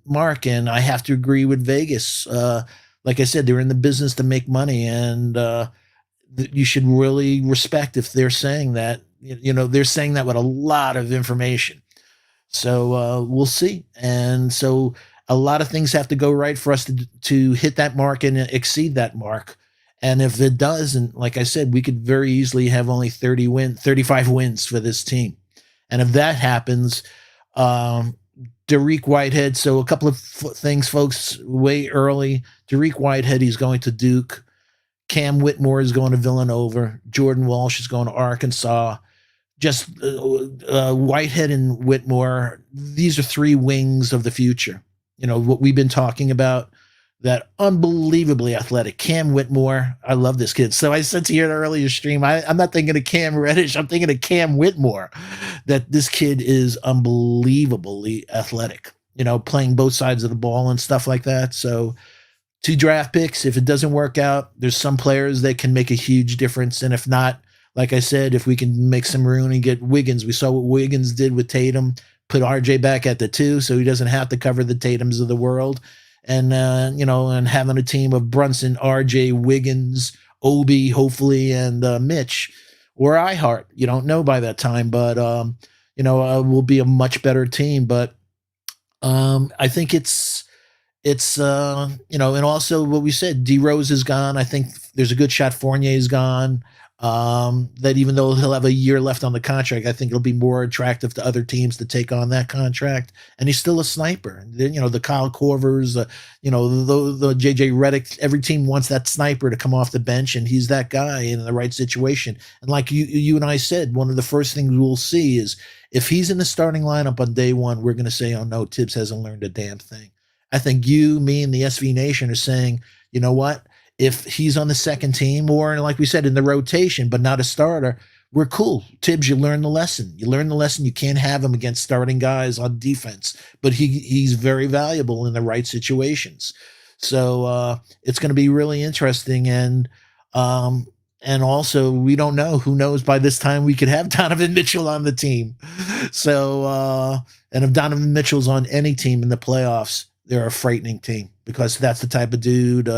B: mark. And I have to agree with Vegas. Like I said, they're in the business to make money, and you should really respect if they're saying that. They're saying that with a lot of information. So we'll see. And so a lot of things have to go right for us to hit that mark and exceed that mark. And if it doesn't, like I said, we could very easily have only 35 wins for this team. And if that happens, Dariq Whitehead. So a couple of things, folks, way early. Dariq Whitehead, he's going to Duke. Cam Whitmore is going to Villanova. Jordan Walsh is going to Arkansas. Just Whitehead and Whitmore, these are 3 wings of the future. What we've been talking about, that unbelievably athletic Cam Whitmore. I love this kid. So I said to you in an earlier stream, I'm not thinking of Cam Reddish. I'm thinking of Cam Whitmore, that this kid is unbelievably athletic, playing both sides of the ball and stuff like that. So 2 draft picks. If it doesn't work out, there's some players that can make a huge difference. And if not, like I said, if we can make some room and get Wiggins, we saw what Wiggins did with Tatum, put RJ back at the 2, so he doesn't have to cover the Tatums of the world. And, and having a team of Brunson, RJ, Wiggins, Obi, hopefully, and Mitch, or iHeart. You don't know by that time, but, we'll be a much better team. But I think it's and also what we said, D Rose is gone. I think there's a good shot Fournier is gone. That even though he'll have a year left on the contract, I think it'll be more attractive to other teams to take on that contract. And he's still a sniper. The Kyle Korvers, the JJ Redick, every team wants that sniper to come off the bench, and he's that guy in the right situation. And like you and I said, one of the first things we'll see is if he's in the starting lineup on day one, we're going to say, oh no, Tibbs hasn't learned a damn thing. I think you, me, and the SV Nation are saying, you know what? If he's on the second team, or like we said, in the rotation, but not a starter, we're cool. Tibbs, you learn the lesson. You learn the lesson. You can't have him against starting guys on defense, but he's very valuable in the right situations. So it's going to be really interesting. And also, we don't know. Who knows? By this time, we could have Donovan Mitchell on the team. So, and if Donovan Mitchell's on any team in the playoffs, they're a frightening team, because that's the type of dude,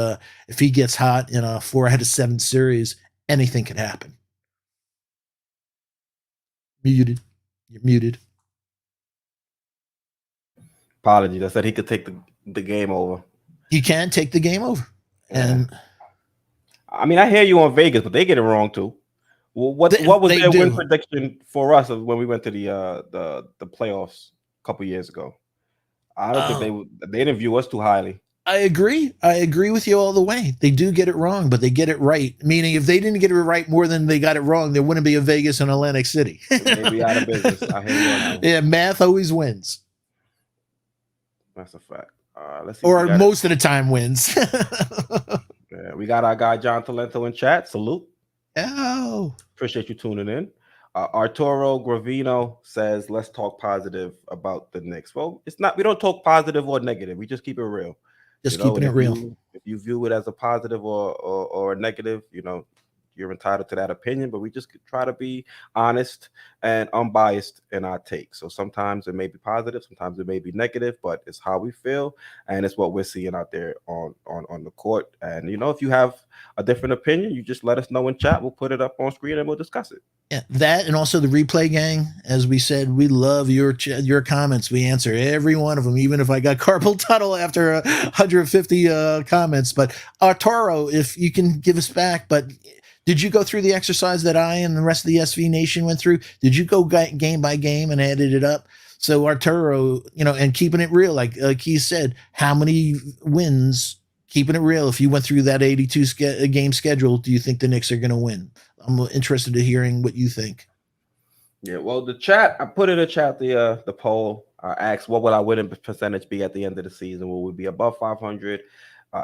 B: if he gets hot in a 4 out of 7 series, anything can happen. Muted. You're muted.
A: Apologies. I said he could take the game over.
B: He can take the game over.
A: Yeah.
B: And
A: I mean, I hear you on Vegas, but they get it wrong too. Well, what was
B: they
A: their win
B: do.
A: prediction for us when we went to the playoffs a couple years ago? I don't think
B: Uh,
A: they didn't view us too highly.
B: I agree. I agree with you all the way. They do get it wrong, but they get it right. Meaning, if they didn't get it right more than they got it wrong, there wouldn't be a Vegas and Atlantic City.
A: They'd be out of business. I hear you on that one.
B: Yeah, math always wins,
A: That's a fact. Let's see.
B: or most of the time wins.
A: Yeah, we got our guy John Talento in chat. Salute.
B: Oh,
A: Appreciate you tuning in. Arturo Gravino says, "Let's talk positive about the Knicks." Well, it's not. We don't talk positive or negative. We just keep it real.
B: just keeping it real.
A: If you view it as a positive or a negative, you're entitled to that opinion. But we just try to be honest and unbiased in our take. So sometimes it may be positive, sometimes it may be negative, but it's how we feel, and it's what we're seeing out there on the court. And if you have a different opinion, you just let us know in chat. We'll put it up on screen and we'll discuss it.
B: Yeah, that and also the replay gang. As we said, we love your comments. We answer every one of them, even if I got carpal tunnel after 150 comments. But Arturo, if you can give us back, but did you go through the exercise that I and the rest of the SV Nation went through? Did you go game by game and added it up? So Arturo, and keeping it real, like he said, how many wins? Keeping it real, if you went through that 82 game schedule, do you think the Knicks are going to win? I'm interested in hearing what you think.
A: Yeah, well, the chat, I put in the chat the poll. I asked, what would our winning percentage be at the end of the season? Will we be above 500,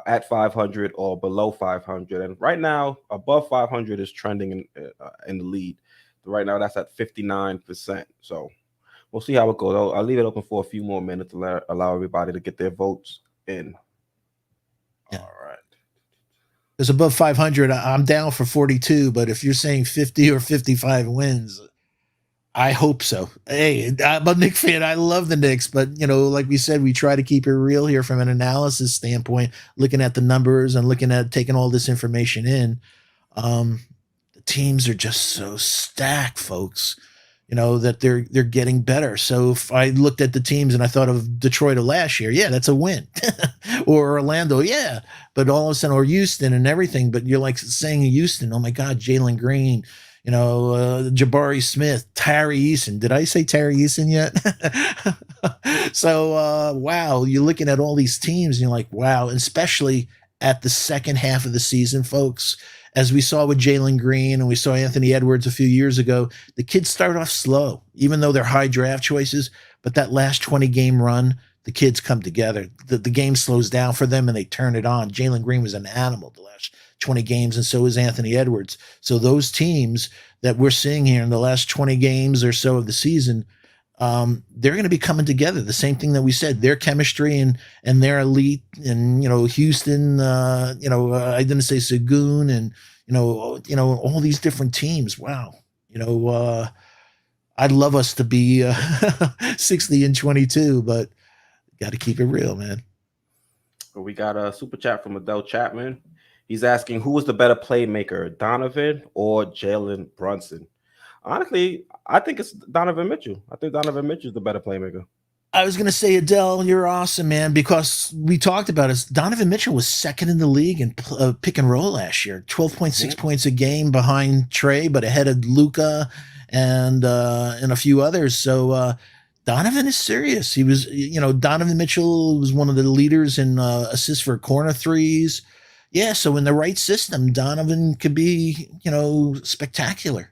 A: at 500, or below 500? And right now, above 500 is trending in the lead. Right now, that's at 59%. So we'll see how it goes. I'll leave it open for a few more minutes to allow everybody to get their votes in.
B: Yeah.
A: All right.
B: Because above 500, I'm down for 42. But if you're saying 50 or 55 wins, I hope so. Hey, I'm a Knicks fan. I love the Knicks. But, like we said, we try to keep it real here from an analysis standpoint, looking at the numbers and looking at taking all this information in. The teams are just so stacked, folks. That they're getting better. So if I looked at the teams and I thought of Detroit of last year, yeah, that's a win. Or Orlando, yeah. But all of a sudden, or Houston and everything. But you're like saying Houston, oh my God, Jalen Green, Jabari Smith, Tari Eason. Did I say Tari Eason yet? So, wow, you're looking at all these teams and you're like, wow, especially at the second half of the season, folks. As we saw with Jalen Green and we saw Anthony Edwards a few years ago, the kids start off slow, even though they're high draft choices. But that last 20-game run, the kids come together. The game slows down for them and they turn it on. Jalen Green was an animal the last 20 games, and so is Anthony Edwards. So those teams that we're seeing here in the last 20 games or so of the season, they're going to be coming together. The same thing that we said, their chemistry and their elite, and Houston. I didn't say Sagoon, and all these different teams. Wow, I'd love us to be 60-22, but got to keep it real, man.
A: We got a super chat from Adele Chapman. He's asking, who was the better playmaker, Donovan or Jalen Brunson? Honestly, I think it's Donovan Mitchell. I think Donovan Mitchell is the better playmaker.
B: I was going to say, Adele, you're awesome, man, because we talked about it. Donovan Mitchell was second in the league in pick and roll last year, 12.6 points a game behind Trey, but ahead of Luka and a few others. So Donovan is serious. He was, Donovan Mitchell was one of the leaders in assists for corner throws. Yeah, so in the right system, Donovan could be, spectacular.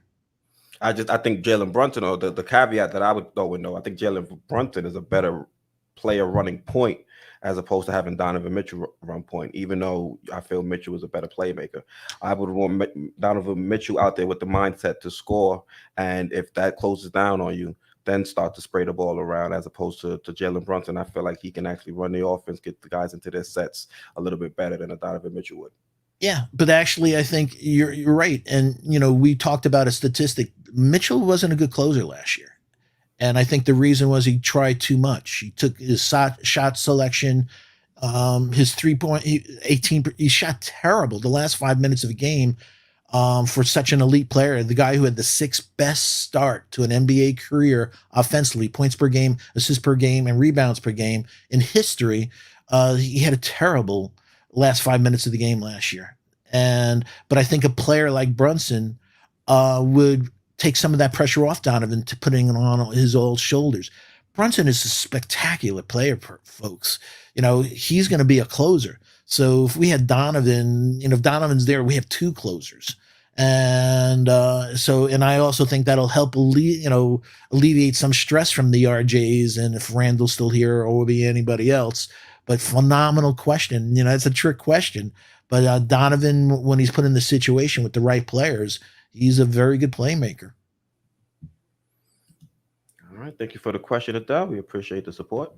A: I think Jalen Brunson, or the caveat that I would throw in, though, I think Jalen Brunson is a better player running point as opposed to having Donovan Mitchell run point, even though I feel Mitchell was a better playmaker. I would want Donovan Mitchell out there with the mindset to score, and if that closes down on you, then start to spray the ball around, as opposed to Jalen Brunson. I feel like he can actually run the offense, get the guys into their sets a little bit better than a Donovan Mitchell would.
B: Yeah, but actually, I think you're right. And, we talked about a statistic. Mitchell wasn't a good closer last year. And I think the reason was he tried too much. He took his shot selection, his 3-point, 18, he shot terrible the last 5 minutes of the game. for such an elite player, the guy who had the sixth best start to an NBA career offensively, points per game, assists per game, and rebounds per game in history. He had a terrible last 5 minutes of the game last year. But I think a player like Brunson would take some of that pressure off Donovan to putting it on his old shoulders. Brunson is a spectacular player, folks. He's going to be a closer. So if we had Donovan, if Donovan's there, we have two closers. And I also think that'll help alleviate some stress from the RJs, and if Randall's still here or will be anybody else. But phenomenal question. It's a trick question. But Donovan, when he's put in the situation with the right players, he's a very good playmaker.
A: All right. Thank you for the question, Adele. We appreciate the support.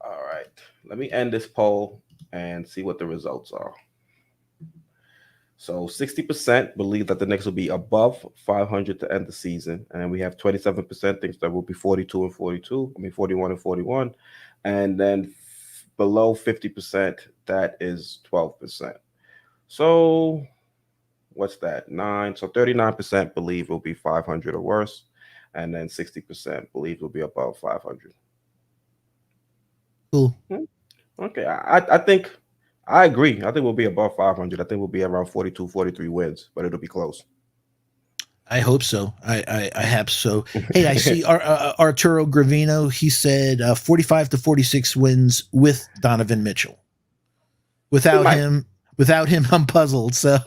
A: All right. Let me end this poll and see what the results are. So 60% believe that the Knicks will be above 500 to end the season. And we have 27% thinks that will be 42 and 42. 41 and 41. And then below 50%, that is 12%. So what's that? 9. So 39% believe will be 500 or worse. And then 60% believe will be above 500.
B: Cool.
A: Okay. I think I agree. I think we'll be above 500. I think we'll be around 42, 43 wins, but it'll be close.
B: I hope so. I hope so. Hey, I see Arturo Gravino. He said 45 to 46 wins with Donovan Mitchell. Without him, I'm puzzled. So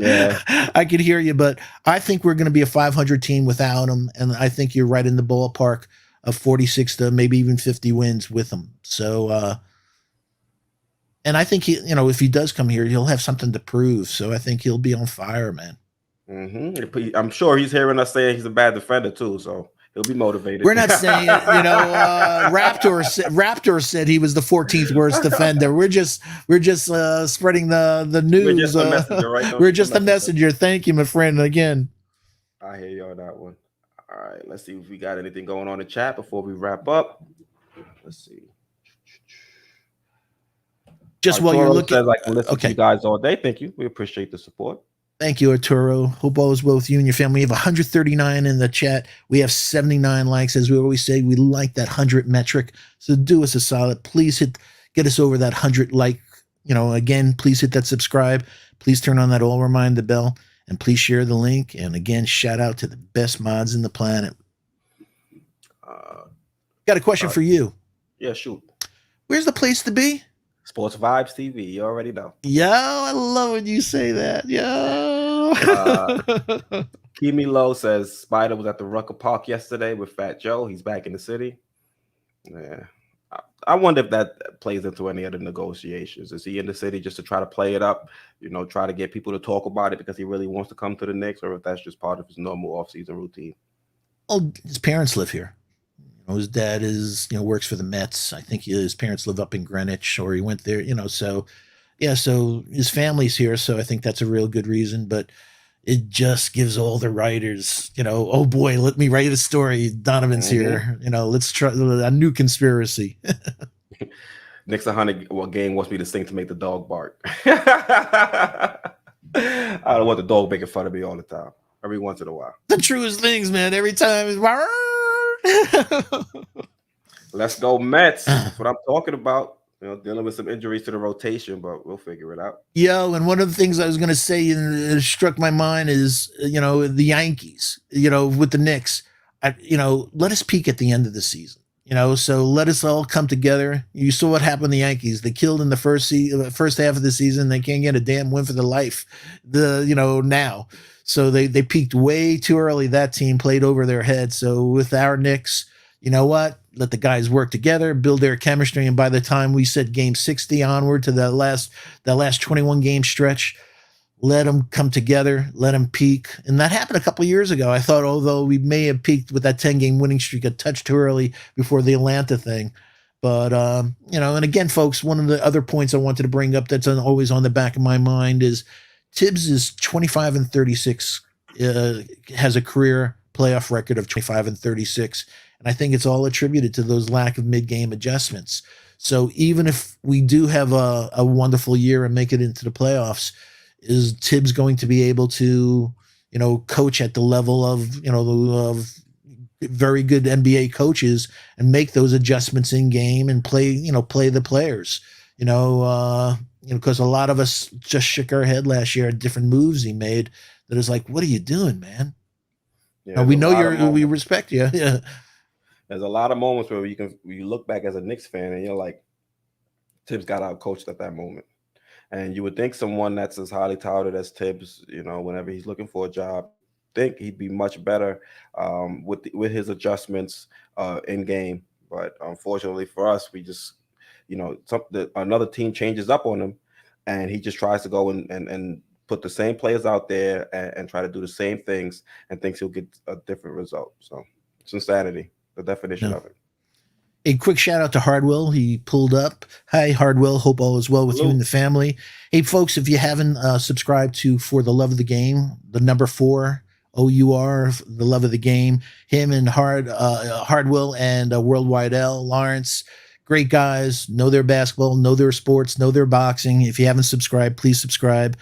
B: yeah. I could hear you, but I think we're going to be a 500 team without him, and I think you're right in the ballpark of 46 to maybe even 50 wins with him. So, and I think if he does come here, he'll have something to prove. So I think he'll be on fire, man.
A: Mm-hmm. I'm sure he's hearing us saying he's a bad defender too, so he'll be motivated.
B: We're not saying, Raptor said he was the 14th worst defender. We're just spreading the news. We're just the messenger, right? We're just the messenger. Thank you, my friend. Again,
A: I hear you on that one. All right, let's see if we got anything going on in the chat before we wrap up. Let's see.
B: Just while you're looking,
A: listen to you guys all day. Thank you. We appreciate the support.
B: Thank you, Arturo. Hope all is well with you and your family. We have 139 in the chat. We have 79 likes. As we always say, we like that 100 metric. So do us a solid. Please get us over that 100 like. Again, please hit that subscribe. Please turn on that all reminder bell. And please share the link. And again, shout out to the best mods in the planet. Got a question for you.
A: Yeah, shoot.
B: Where's the place to be?
A: Sports Vibes TV. You already know.
B: Yo, I love when you say that. Yo.
A: Kimi Low says Spider was at the Rucker Park yesterday with Fat Joe. He's back in the city. Yeah. I wonder if that plays into any of the negotiations. Is he in the city just to try to play it up, try to get people to talk about it because he really wants to come to the Knicks, or if that's just part of his normal offseason routine?
B: Oh, his parents live here. His dad works for the Mets. I think his parents live up in Greenwich, or he went there, so yeah, so his family's here. So I think that's a real good reason, but it just gives all the writers, oh boy, let me write a story. Donovan's here, let's try a new conspiracy.
A: Knicks 100 game wants me to sing to make the dog bark. I don't want the dog making fun of me all the time. Every once in a while.
B: The truest things, man. Every time is
A: Let's go Mets. That's what I'm talking about. Dealing with some injuries to the rotation, but we'll figure it out.
B: Yo, and one of the things I was going to say, and it struck my mind, is the Yankees. With the Knicks, let us peak at the end of the season. So let us all come together. You saw what happened to the Yankees. They killed in the first half of the season. They can't get a damn win for their life. Now. So they peaked way too early. That team played over their head. So with our Knicks, you know what? Let the guys work together, build their chemistry, and by the time we set game 60 onward to that last 21 game stretch, let them come together, let them peak. And that happened a couple of years ago. I thought, although we may have peaked with that 10-game winning streak a touch too early before the Atlanta thing. But, and again, folks, one of the other points I wanted to bring up that's always on the back of my mind is Tibbs is 25 and 36, has a career playoff record of 25 and 36. And I think it's all attributed to those lack of mid-game adjustments. So even if we do have a wonderful year and make it into the playoffs, is Tibbs going to be able to, coach at the level of, of very good NBA coaches and make those adjustments in game and play the players. Because a lot of us just shook our head last year at different moves he made. That is like, what are you doing, man?
A: Yeah,
B: Now
A: there's
B: we
A: a
B: know
A: lot of
B: we
A: moments.
B: respect you. Yeah.
A: There's a lot of moments where you look back as a Knicks fan and you're like, Tibbs got out coached at that moment. And you would think someone that's as highly touted as Tibbs, whenever he's looking for a job, you think he'd be much better with his adjustments in game. But unfortunately for us, we just, another team changes up on him, and he just tries to go and put the same players out there and try to do the same things and thinks he'll get a different result. So it's insanity, the definition
B: No.
A: of it.
B: A quick shout out to Hardwell. He pulled up. Hi, Hardwell. Hope all is well with you and
A: Salute.
B: the family. Hey, folks, if you haven't subscribed to For the Love of the Game, the number 4, OUR, the love of the game, him and Hardwell and Worldwide L, Lawrence, great guys, know their basketball, know their sports, know their boxing. If you haven't subscribed, please subscribe.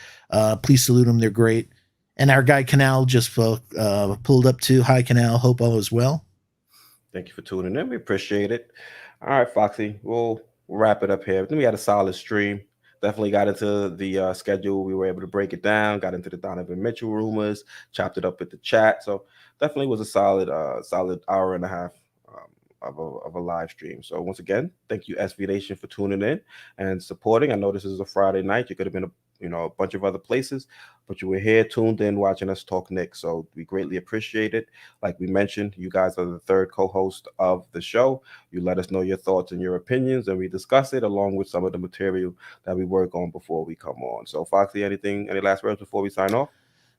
B: Please salute them. They're great. And our guy Canal just pulled up too. Hi, Canal. Hope all is well.
A: Thank you for tuning in. We appreciate it. All right, Foxy, we'll wrap it up here. Then we had a solid stream. Definitely got into the schedule. We were able to break it down. Got into the Donovan Mitchell rumors. Chopped it up with the chat. So definitely was a solid hour and a half of a live stream. So once again, thank you SB Nation for tuning in and supporting. I know this is a Friday night. You could have been a bunch of other places, but you were here tuned in watching us talk Knicks. So we greatly appreciate it. Like we mentioned, you guys are the third co-host of the show. You let us know your thoughts and your opinions, and we discuss it along with some of the material that we work on before we come on. So Foxy, any last words before we sign off?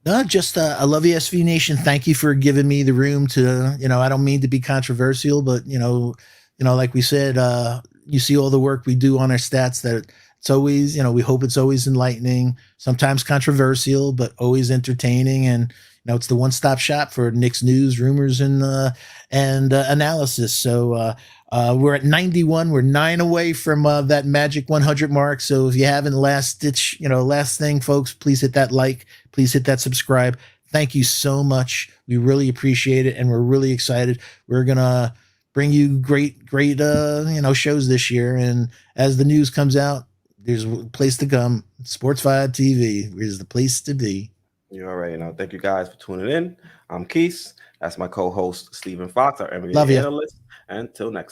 B: No, just I love you, SV Nation. Thank you for giving me the room to, I don't mean to be controversial, but like we said, you see all the work we do on our stats that it's always, we hope it's always enlightening, sometimes controversial, but always entertaining. And it's the one-stop shop for Knicks news, rumors, and analysis. So we're at 91. We're 9 away from that magic 100 mark. So if you haven't, last thing, folks, please hit that like. Please hit that subscribe. Thank you so much. We really appreciate it, and we're really excited. We're gonna bring you great shows this year. And as the news comes out, there's a place to come. Sports 5 TV is the place to be.
A: You already know. Thank you guys for tuning in. I'm Keith. That's my co-host Stephen Fox, our
B: Love
A: NBA
B: you.
A: analyst. Until next time.